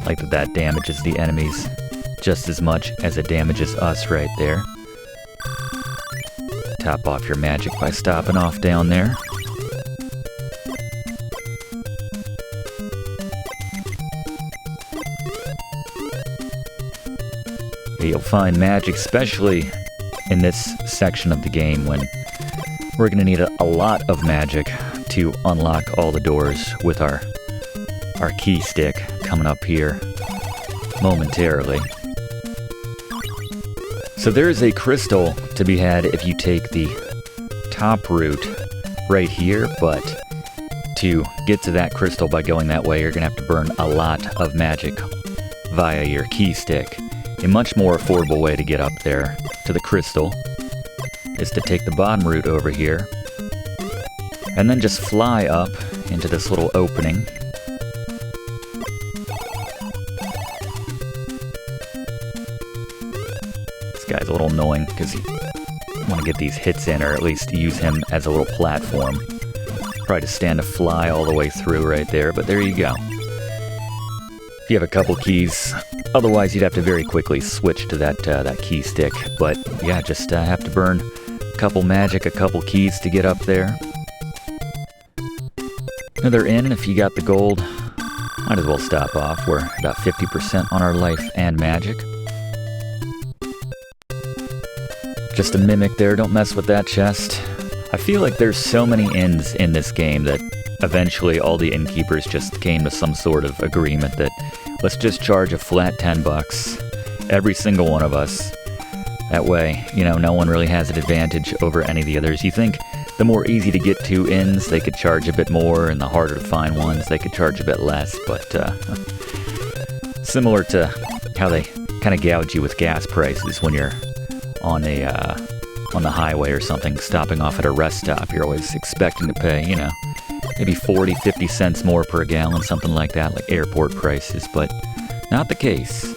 Like that damages the enemies just as much as it damages us right there. Top off your magic by stopping off down there. You'll find magic, especially in this section of the game, when we're going to need a lot of magic to unlock all the doors with our key stick coming up here momentarily. So there is a crystal to be had if you take the top route right here, but to get to that crystal by going that way, you're going to have to burn a lot of magic via your key stick. A much more affordable way to get up there to the crystal is to take the bottom route over here and then just fly up into this little opening. This guy's a little annoying because you want to get these hits in, or at least use him as a little platform. Probably to stand a fly all the way through right there, but there you go. If you have a couple keys, otherwise you'd have to very quickly switch to that key stick. But yeah, just have to burn a couple magic, a couple keys to get up there. Another inn, if you got the gold, might as well stop off. We're about 50% on our life and magic. Just a mimic there, don't mess with that chest. I feel like there's so many inns in this game that eventually all the innkeepers just came to some sort of agreement that let's just charge a flat $10, every single one of us. That way, you know, no one really has an advantage over any of the others. You think the more easy to get to inns, they could charge a bit more, and the harder to find ones, they could charge a bit less, but similar to how they kind of gouge you with gas prices when you're on the highway or something, stopping off at a rest stop. You're always expecting to pay, you know, maybe 40, 50 cents more per gallon, something like that, like airport prices, but not the case.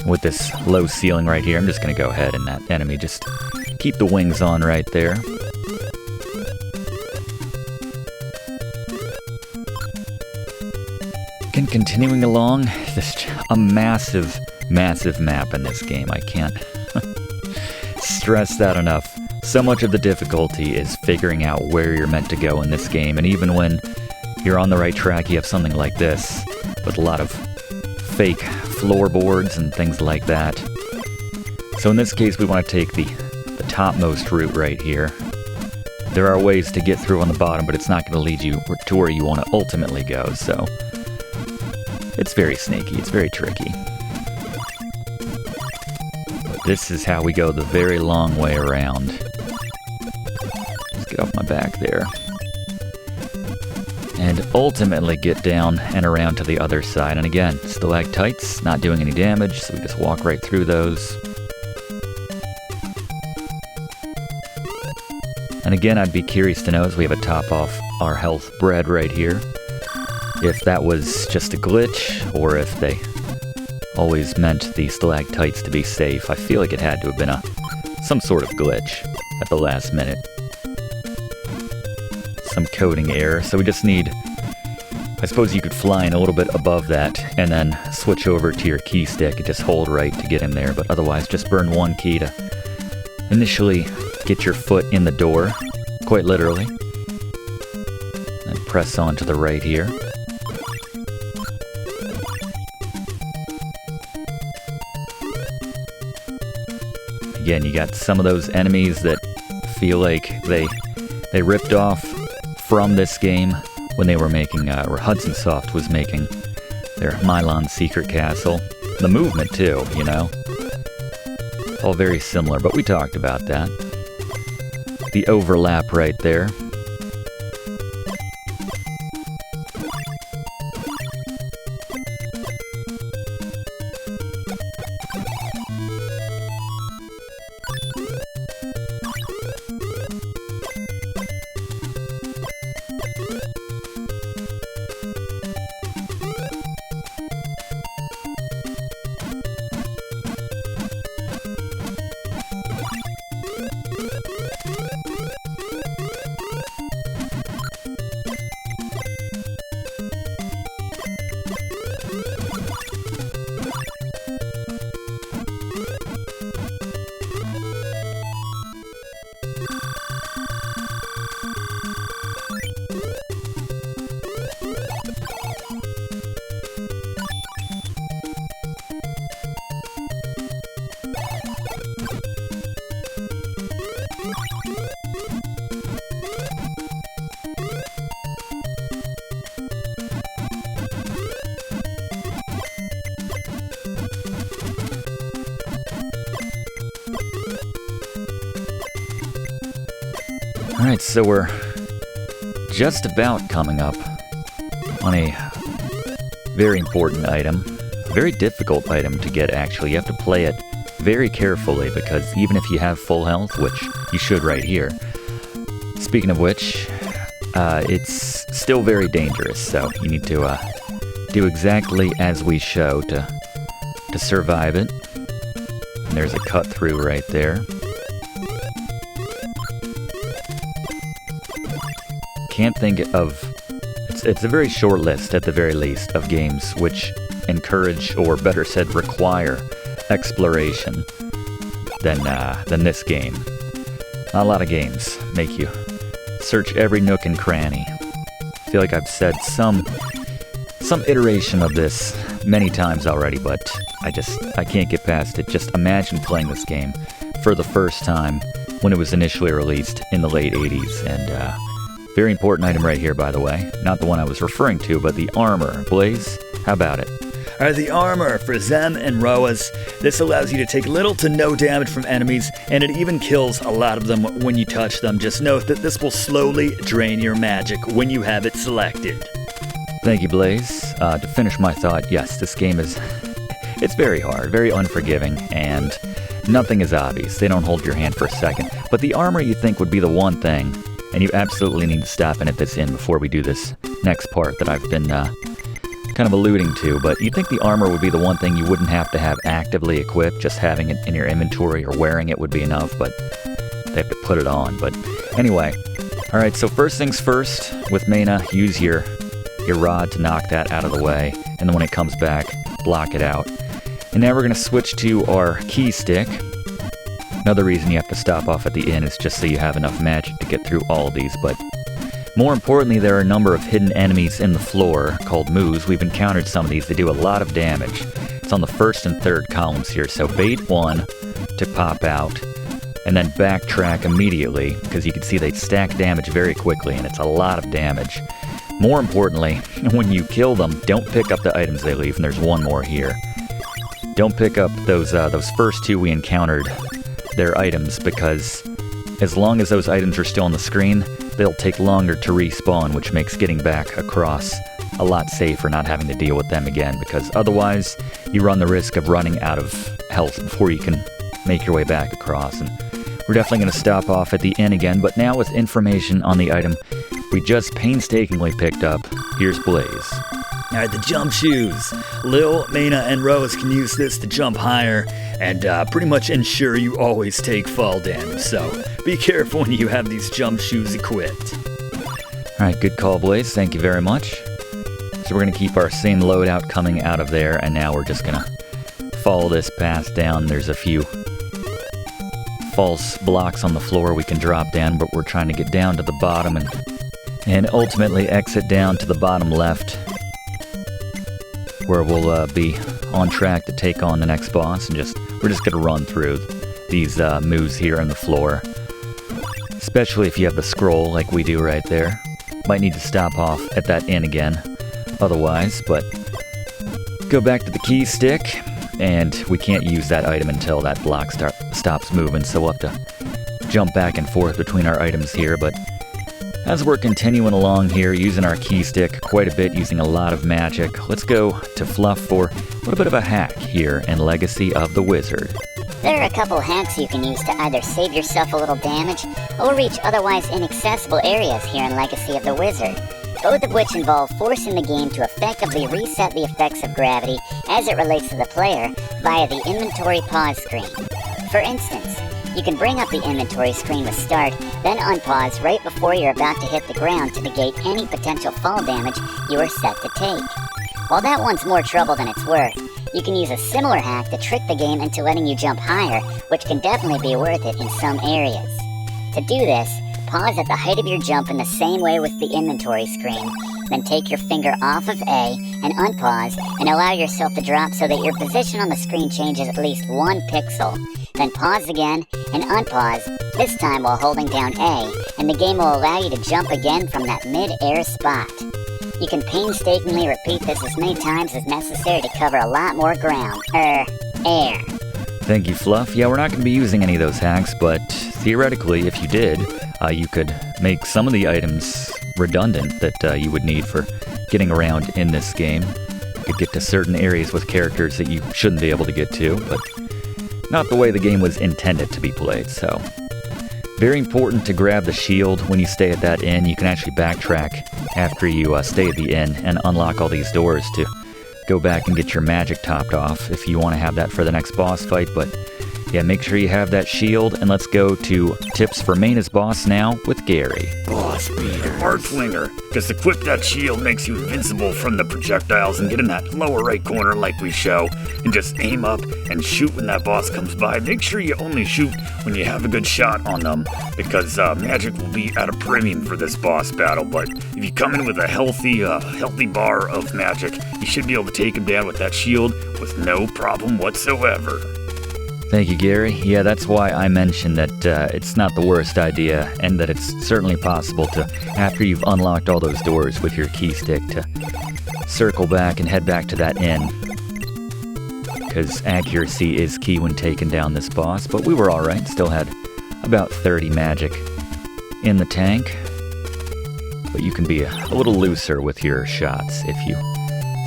With this low ceiling right here, I'm just going to go ahead and that enemy just keep the wings on right there. And continuing along, there's a massive, massive map in this game. I can't stress that enough. So much of the difficulty is figuring out where you're meant to go in this game, and even when you're on the right track, you have something like this, with a lot of fake floorboards and things like that. So in this case, we want to take the topmost route right here. There are ways to get through on the bottom, but it's not going to lead you to where you want to ultimately go, so it's very snaky, it's very tricky. This is how we go the very long way around. Let's get off my back there. And ultimately get down and around to the other side. And again, stalactites, not doing any damage, so we just walk right through those. And again, I'd be curious to know, as we have a top off our health bread right here, if that was just a glitch, or if they always meant the stalactites to be safe. I feel like it had to have been some sort of glitch at the last minute. Some coding error, so we just need, I suppose you could fly in a little bit above that, and then switch over to your key stick and just hold right to get in there, but otherwise just burn one key to initially get your foot in the door, quite literally, and press on to the right here. Again, you got some of those enemies that feel like they ripped off from this game when they were making, or Hudson Soft was making their Mylon Secret Castle. The movement too, you know. It's all very similar, but we talked about that. The overlap right there. Alright, so we're just about coming up on a very important item. A very difficult item to get, actually. You have to play it very carefully, because even if you have full health, which you should right here, speaking of which, it's still very dangerous, so you need to do exactly as we show to survive it. And there's a cut through right there. Can't think of, it's a very short list at the very least of games which encourage, or better said require, exploration than this game. Not a lot of games make you search every nook and cranny. I feel like I've said some iteration of this many times already, but I can't get past it. Just imagine playing this game for the first time when it was initially released in the late 80s, and very important item right here, by the way. Not the one I was referring to, but the armor. Blaze, how about it? The armor for Xemn and Roas. This allows you to take little to no damage from enemies, and it even kills a lot of them when you touch them. Just note that this will slowly drain your magic when you have it selected. Thank you, Blaze. To finish my thought, yes, this game is... it's very hard, very unforgiving, and nothing is obvious. They don't hold your hand for a second. But the armor you think would be the one thing, And you absolutely need to stop in at this inn before we do this next part that I've been kind of alluding to. But you'd think the armor would be the one thing you wouldn't have to have actively equipped. Just having it in your inventory or wearing it would be enough, but they have to put it on. But anyway, alright, so first things first, with Meyna, use your rod to knock that out of the way. And then when it comes back, block it out. And now we're going to switch to our key stick. Another reason you have to stop off at the inn is just so you have enough magic to get through all of these, but more importantly, there are a number of hidden enemies in the floor called moos. We've encountered some of these. They do a lot of damage. It's on the first and third columns here, so bait one to pop out, and then backtrack immediately, because you can see they stack damage very quickly, and it's a lot of damage. More importantly, when you kill them, don't pick up the items they leave, and there's one more here. Don't pick up those first two we encountered, their items, because as long as those items are still on the screen, they'll take longer to respawn, which makes getting back across a lot safer, not having to deal with them again, because otherwise you run the risk of running out of health before you can make your way back across. And we're definitely going to stop off at the inn again, but now with information on the item we just painstakingly picked up. Here's Blaze. Alright, the jump shoes. Lyll, Meyna, and Roas can use this to jump higher and pretty much ensure you always take fall damage, so be careful when you have these jump shoes equipped. Alright, good call, Blaze. Thank you very much. So we're going to keep our same loadout coming out of there, and now we're just going to follow this path down. There's a few false blocks on the floor we can drop down, but we're trying to get down to the bottom and ultimately exit down to the bottom left, where we'll be on track to take on the next boss, and we're just going to run through these moves here on the floor, especially if you have the scroll like we do right there. Might need to stop off at that inn again otherwise, but go back to the key stick, and we can't use that item until that block stops moving, so we'll have to jump back and forth between our items here. But as we're continuing along here, using our key stick quite a bit, using a lot of magic, let's go to Fluff for a little bit of a hack here in Legacy of the Wizard. There are a couple hacks you can use to either save yourself a little damage or reach otherwise inaccessible areas here in Legacy of the Wizard, both of which involve forcing the game to effectively reset the effects of gravity as it relates to the player via the inventory pause screen. For instance, you can bring up the inventory screen with start, then unpause right before you're about to hit the ground to negate any potential fall damage you are set to take. While that one's more trouble than it's worth, you can use a similar hack to trick the game into letting you jump higher, which can definitely be worth it in some areas. To do this, pause at the height of your jump in the same way with the inventory screen, then take your finger off of A and unpause and allow yourself to drop so that your position on the screen changes at least 1 pixel. Then pause again and unpause, this time while holding down A, and the game will allow you to jump again from that mid-air spot. You can painstakingly repeat this as many times as necessary to cover a lot more ground. Air. Thank you, Fluff. Yeah, we're not going to be using any of those hacks, but theoretically, if you did, you could make some of the items redundant that you would need for getting around in this game. You could get to certain areas with characters that you shouldn't be able to get to, but not the way the game was intended to be played, so very important to grab the shield when you stay at that inn. You can actually backtrack after you stay at the inn and unlock all these doors to go back and get your magic topped off if you want to have that for the next boss fight. But yeah, make sure you have that shield, and let's go to tips for Meyna's boss now with Gary. Boss beater. Archwinger. Just equip that shield makes you invincible from the projectiles, and get in that lower right corner like we show, and just aim up and shoot when that boss comes by. Make sure you only shoot when you have a good shot on them, because magic will be at a premium for this boss battle. But if you come in with a healthy bar of magic, you should be able to take him down with that shield with no problem whatsoever. Thank you, Gary. Yeah, that's why I mentioned that it's not the worst idea, and that it's certainly possible to, after you've unlocked all those doors with your key stick, to circle back and head back to that inn. Because accuracy is key when taking down this boss, but we were alright, still had about 30 magic in the tank. But you can be a little looser with your shots if you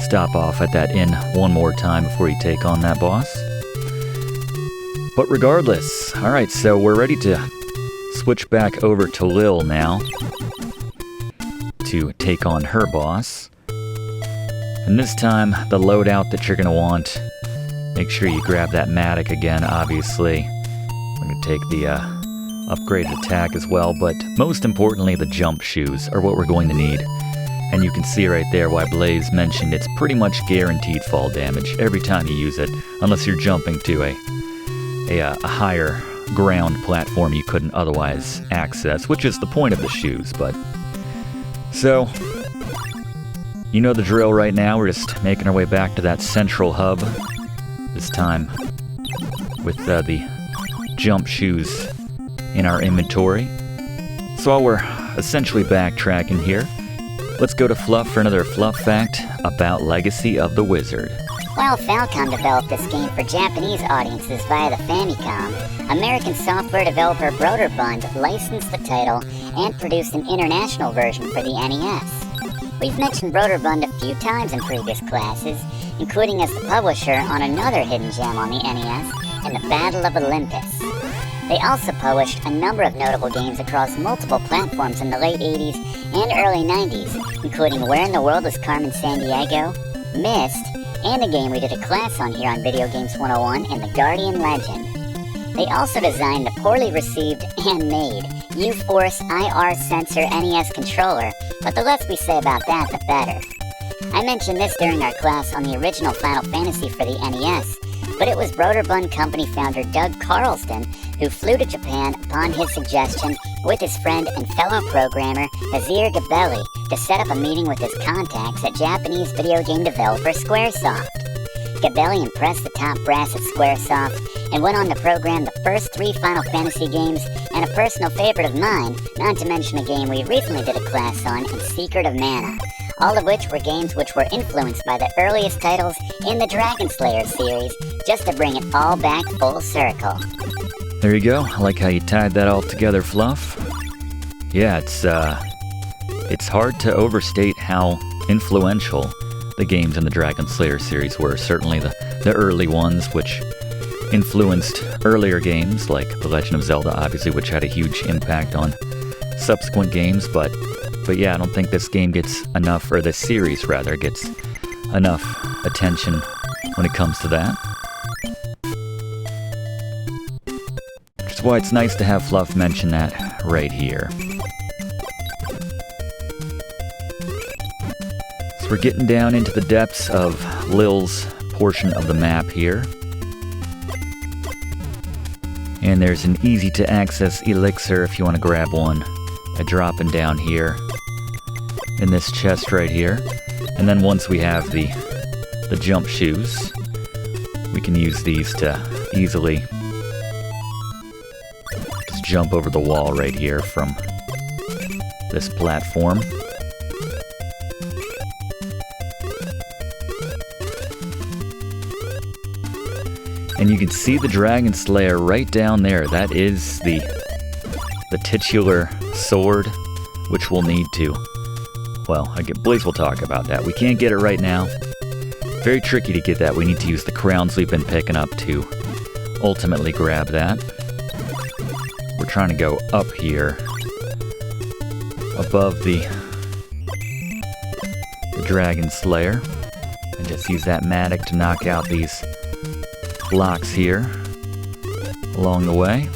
stop off at that inn one more time before you take on that boss. But regardless, alright, so we're ready to switch back over to Lyll now to take on her boss. And this time, the loadout that you're going to want, make sure you grab that Mattock again, obviously. I'm going to take the upgraded attack as well, but most importantly, the jump shoes are what we're going to need. And you can see right there why Blaze mentioned it's pretty much guaranteed fall damage every time you use it, unless you're jumping to a higher ground platform you couldn't otherwise access, which is the point of the shoes. But so, you know the drill right now. We're just making our way back to that central hub, this time with the jump shoes in our inventory. So while we're essentially backtracking here, let's go to Fluff for another Fluff fact about Legacy of the Wizard. While Falcom developed this game for Japanese audiences via the Famicom, American software developer Broderbund licensed the title and produced an international version for the NES. We've mentioned Broderbund a few times in previous classes, including as the publisher on another hidden gem on the NES, in the Battle of Olympus. They also published a number of notable games across multiple platforms in the late 80s and early 90s, including Where in the World is Carmen Sandiego, Myst, and a game we did a class on here on Video Games 101, and The Guardian Legend. They also designed the poorly received and made U-Force IR Sensor NES controller, but the less we say about that, the better. I mentioned this during our class on the original Final Fantasy for the NES, but it was Broderbund Company founder Doug Carlston who flew to Japan upon his suggestion with his friend and fellow programmer Hazir Gabelli to set up a meeting with his contacts at Japanese video game developer Squaresoft. Gabelli impressed the top brass at Squaresoft and went on to program the first 3 Final Fantasy games and a personal favorite of mine, not to mention a game we recently did a class on in Secret of Mana, all of which were games which were influenced by the earliest titles in the Dragon Slayer series, just to bring it all back full circle. There you go. I like how you tied that all together, Fluff. Yeah, it's hard to overstate how influential the games in the Dragon Slayer series were. Certainly the early ones, which influenced earlier games like The Legend of Zelda, obviously, which had a huge impact on subsequent games. But yeah, I don't think this game gets enough, or this series rather, gets enough attention when it comes to that. Which is why it's nice to have Fluff mention that right here. So we're getting down into the depths of Lyll's portion of the map here. And there's an easy-to-access elixir if you want to grab one by dropping down here in this chest right here. And then once we have the jump shoes, we can use these to easily just jump over the wall right here from this platform. And you can see the Dragon Slayer right down there. That is the titular sword, which we'll need to. Well, Blaze will talk about that. We can't get it right now. Very tricky to get that. We need to use the crowns we've been picking up to ultimately grab that. We're trying to go up here above the Dragon Slayer and just use that Mattock to knock out these blocks here along the way.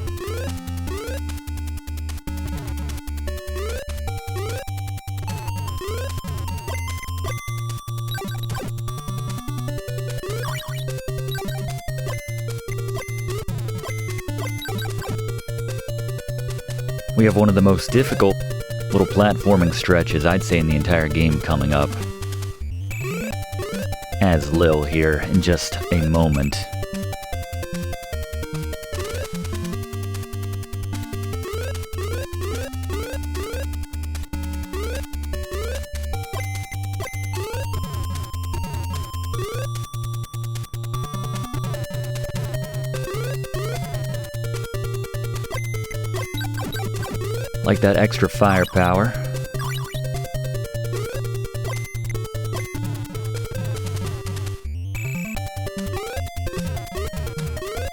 We have one of the most difficult little platforming stretches, I'd say, in the entire game coming up as Lyll here in just a moment. Like that extra firepower.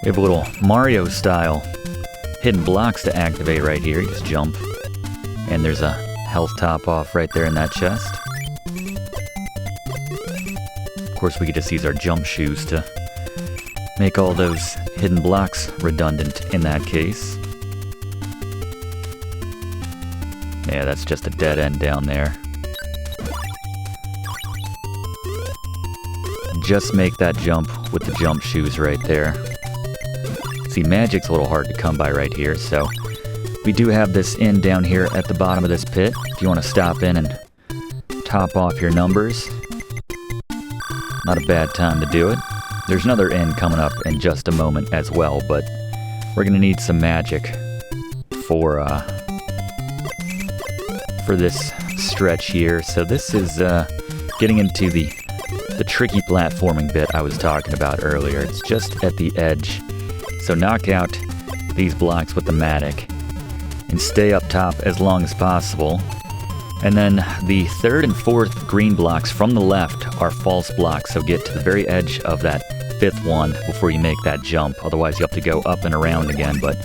We have a little Mario-style hidden blocks to activate right here. You just jump, and there's a health top off right there in that chest. Of course, we could just use our jump shoes to make all those hidden blocks redundant in that case. Yeah, that's just a dead end down there. Just make that jump with the jump shoes right there. See, magic's a little hard to come by right here, so we do have this inn down here at the bottom of this pit. If you want to stop in and top off your numbers, not a bad time to do it. There's another inn coming up in just a moment as well, but we're going to need some magic for this stretch here. So this is getting into the tricky platforming bit I was talking about earlier. It's just at the edge. So knock out these blocks with the Mattock and stay up top as long as possible. And then the third and fourth green blocks from the left are false blocks, so get to the very edge of that fifth one before you make that jump. Otherwise you have to go up and around again. But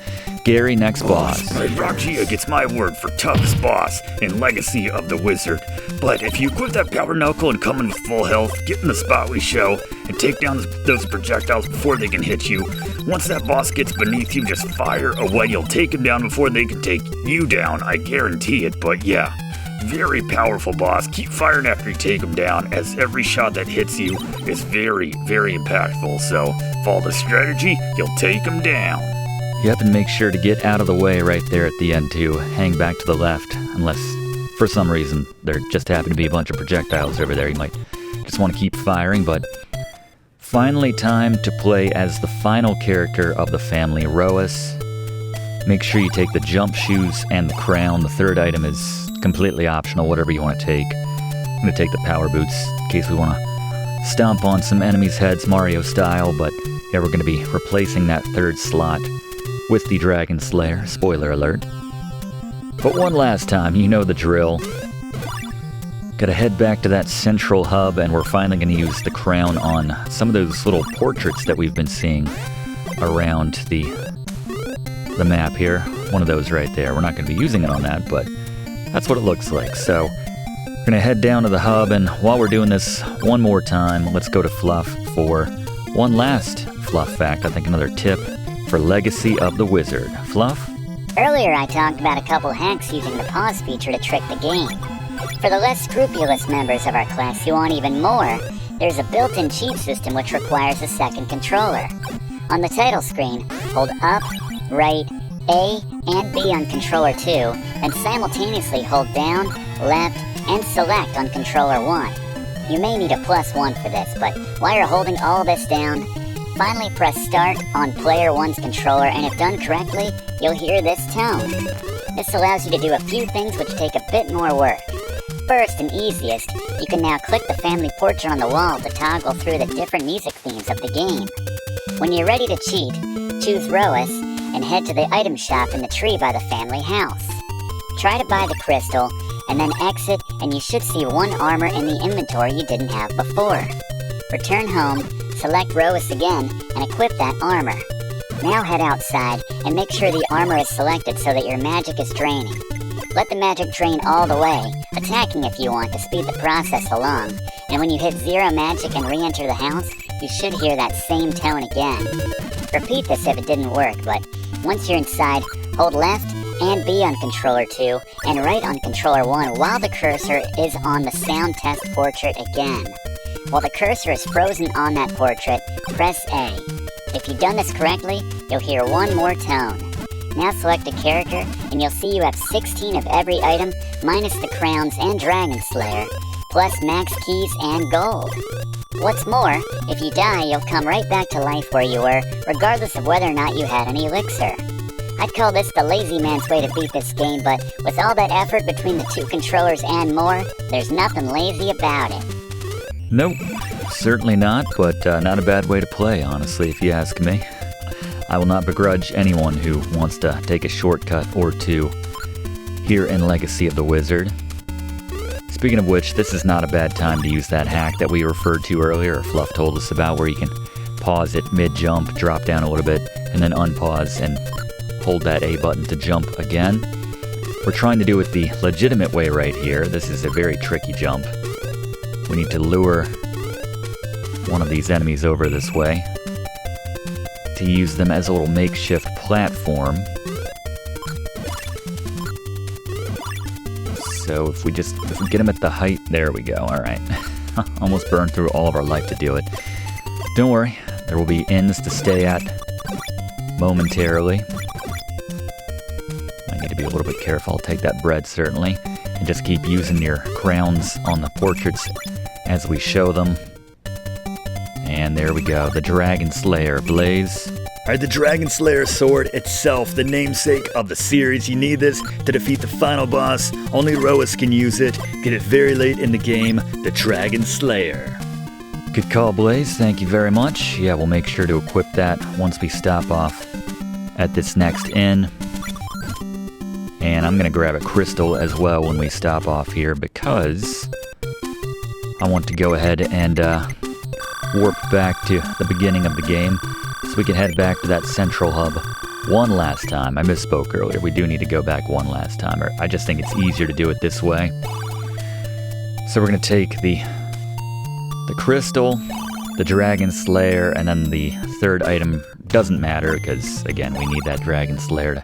Gary, next boss. Rockgaea gets my word for toughest boss in Legacy of the Wizard. But if you equip that power knuckle and come in with full health, get in the spot we show, and take down those projectiles before they can hit you, once that boss gets beneath you, just fire away. You'll take him down before they can take you down. I guarantee it. But yeah, very powerful boss. Keep firing after you take him down, as every shot that hits you is very, very impactful. So follow the strategy, you'll take him down. You have to make sure to get out of the way right there at the end too. Hang back to the left, unless for some reason there just happen to be a bunch of projectiles over there. You might just want to keep firing, but finally time to play as the final character of the family, Roas. Make sure you take the jump shoes and the crown. The third item is completely optional, whatever you want to take. I'm going to take the power boots in case we want to stomp on some enemies' heads Mario style, but yeah, we're going to be replacing that third slot with the Dragon Slayer, spoiler alert. But one last time, you know the drill. Gotta head back to that central hub, and we're finally gonna use the crown on some of those little portraits that we've been seeing around the map here. One of those right there. We're not gonna be using it on that, but that's what it looks like. So we're gonna head down to the hub, and while we're doing this one more time, let's go to Fluff for one last Fluff fact. I think another tip for Legacy of the Wizard. Fluff? Earlier I talked about a couple hacks using the pause feature to trick the game. For the less scrupulous members of our class who want even more, there's a built-in cheat system which requires a second controller. On the title screen, hold up, right, A, and B on controller 2, and simultaneously hold down, left, and select on controller 1. You may need a +1 for this, but while you're holding all this down, finally press start on player 1's controller, and if done correctly, you'll hear this tone. This allows you to do a few things which take a bit more work. First and easiest, you can now click the family portrait on the wall to toggle through the different music themes of the game. When you're ready to cheat, choose Roas and head to the item shop in the tree by the family house. Try to buy the crystal, and then exit, and you should see one armor in the inventory you didn't have before. Return home, select Roas again, and equip that armor. Now head outside, and make sure the armor is selected so that your magic is draining. Let the magic drain all the way, attacking if you want to speed the process along, and when you hit 0 magic and re-enter the house, you should hear that same tone again. Repeat this if it didn't work, but once you're inside, hold left and B on controller 2, and right on controller 1 while the cursor is on the sound test portrait again. While the cursor is frozen on that portrait, press A. If you've done this correctly, you'll hear one more tone. Now select a character, and you'll see you have 16 of every item, minus the crowns and Dragon Slayer, plus max keys and gold. What's more, if you die, you'll come right back to life where you were, regardless of whether or not you had any elixir. I'd call this the lazy man's way to beat this game, but with all that effort between the 2 controllers and more, there's nothing lazy about it. Nope, certainly not, but not a bad way to play, honestly, if you ask me. I will not begrudge anyone who wants to take a shortcut or two here in Legacy of the Wizard. Speaking of which, this is not a bad time to use that hack that we referred to earlier, or Fluff told us about, where you can pause it mid-jump, drop down a little bit, and then unpause and hold that A button to jump again. We're trying to do it the legitimate way right here. This is a very tricky jump. We need to lure one of these enemies over this way to use them as a little makeshift platform. So if we get him at the height, there we go, alright. Almost burned through all of our life to do it. Don't worry, there will be inns to stay at momentarily. I need to be a little bit careful. I'll take that bread, certainly. And just keep using your crowns on the portraits as we show them. And there we go, the Dragon Slayer, Blaze. Alright, the Dragon Slayer sword itself, the namesake of the series. You need this to defeat the final boss. Only Roas can use it. Get it very late in the game, the Dragon Slayer. Good call, Blaze. Thank you very much. Yeah, we'll make sure to equip that once we stop off at this next inn. And I'm going to grab a crystal as well when we stop off here because I want to go ahead and warp back to the beginning of the game so we can head back to that central hub one last time. I misspoke earlier. We do need to go back one last time. I just think it's easier to do it this way. So we're going to take the crystal, the Dragon Slayer, and then the third item doesn't matter because, again, we need that Dragon Slayer to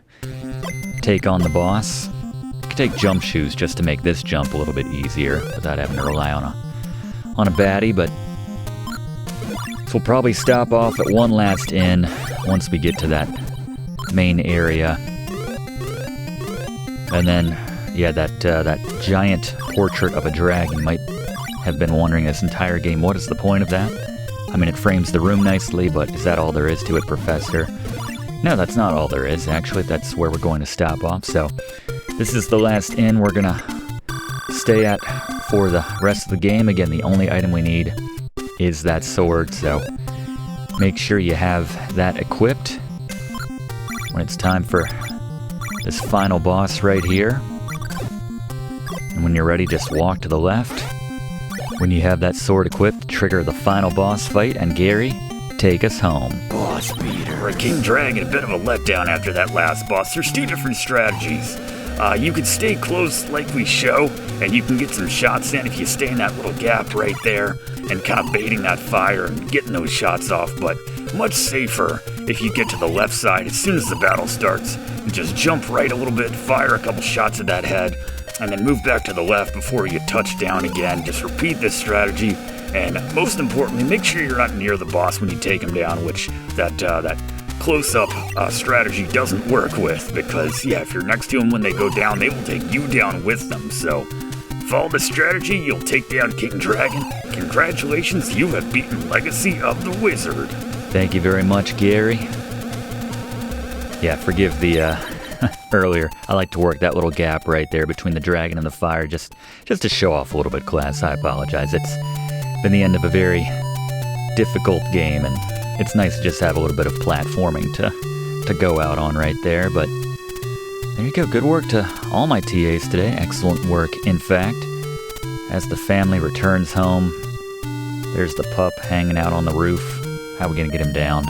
take on the boss. We could take jump shoes just to make this jump a little bit easier without having to rely on a baddie, but so we'll probably stop off at one last inn once we get to that main area. And then, yeah, that giant portrait of a dragon might have been wondering this entire game, what is the point of that? I mean, it frames the room nicely, but is that all there is to it, Professor? No, that's not all there is, actually. That's where we're going to stop off. So, this is the last inn we're going to stay at for the rest of the game. Again, the only item we need is that sword, so make sure you have that equipped when it's time for this final boss right here. And when you're ready, just walk to the left. When you have that sword equipped, trigger the final boss fight, and Gary, take us home. Boss beater. For a King Dragon, a bit of a letdown after that last boss. There's two different strategies. You can stay close like we show, and you can get some shots in if you stay in that little gap right there and kind of baiting that fire and getting those shots off, but much safer if you get to the left side as soon as the battle starts. You just jump right a little bit, fire a couple shots at that head, and then move back to the left before you touch down again. Just repeat this strategy, and most importantly, make sure you're not near the boss when you take him down, which that close-up strategy doesn't work with, because, yeah, if you're next to them when they go down, they will take you down with them. So, follow the strategy, you'll take down King Dragon. Congratulations, you have beaten Legacy of the Wizard. Thank you very much, Gary. Yeah, forgive the, earlier. I like to work that little gap right there between the dragon and the fire, just to show off a little bit, class. I apologize. It's been the end of a very difficult game, and it's nice to just have a little bit of platforming to go out on right there, but there you go. Good work to all my TAs today. Excellent work, in fact. As the family returns home, there's the pup hanging out on the roof. How are we going to get him down?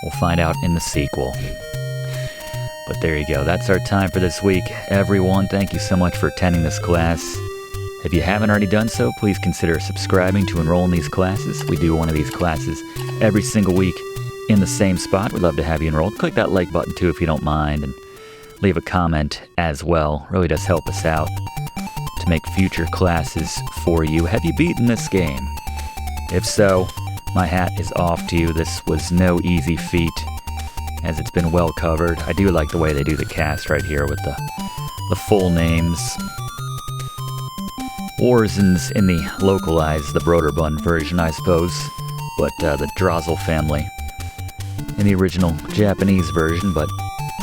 We'll find out in the sequel. But there you go. That's our time for this week. Everyone, thank you so much for attending this class. If you haven't already done so, please consider subscribing to enroll in these classes. We do one of these classes every single week in the same spot. We'd love to have you enrolled. Click that like button too if you don't mind, and leave a comment as well. Really does help us out to make future classes for you. Have you beaten this game? If so, my hat is off to you. This was no easy feat, as it's been well covered. I do like the way they do the cast right here with the full names. Orzin's in the localized, the Broderbund version, I suppose, but the Drozzle family in the original Japanese version, but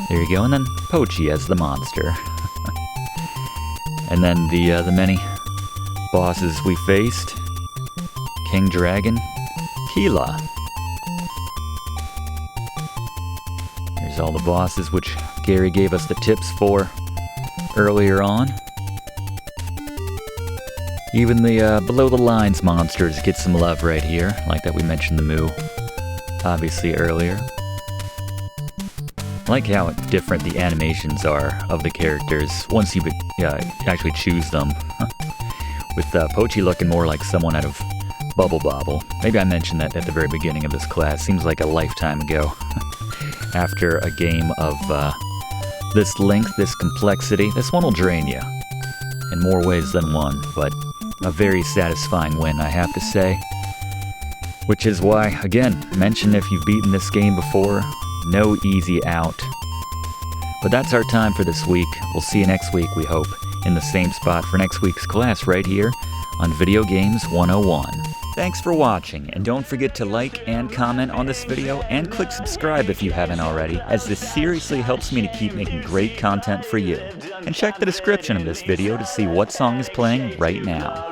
there you go. And then Pochi as the monster. And then the many bosses we faced. King Dragon, Kila. Here's all the bosses which Gary gave us the tips for earlier on. Even the below the lines monsters get some love right here, like that we mentioned the Moo, obviously earlier. I like how different the animations are of the characters once you actually choose them. With Pochi looking more like someone out of Bubble Bobble. Maybe I mentioned that at the very beginning of this class. Seems like a lifetime ago. After a game of this length, this complexity, this one will drain you in more ways than one, but a very satisfying win, I have to say. Which is why, again, mention if you've beaten this game before, no easy out. But that's our time for this week. We'll see you next week, we hope, in the same spot for next week's class right here on Video Games 101. Thanks for watching, and don't forget to like and comment on this video, and click subscribe if you haven't already, as this seriously helps me to keep making great content for you. And check the description of this video to see what song is playing right now.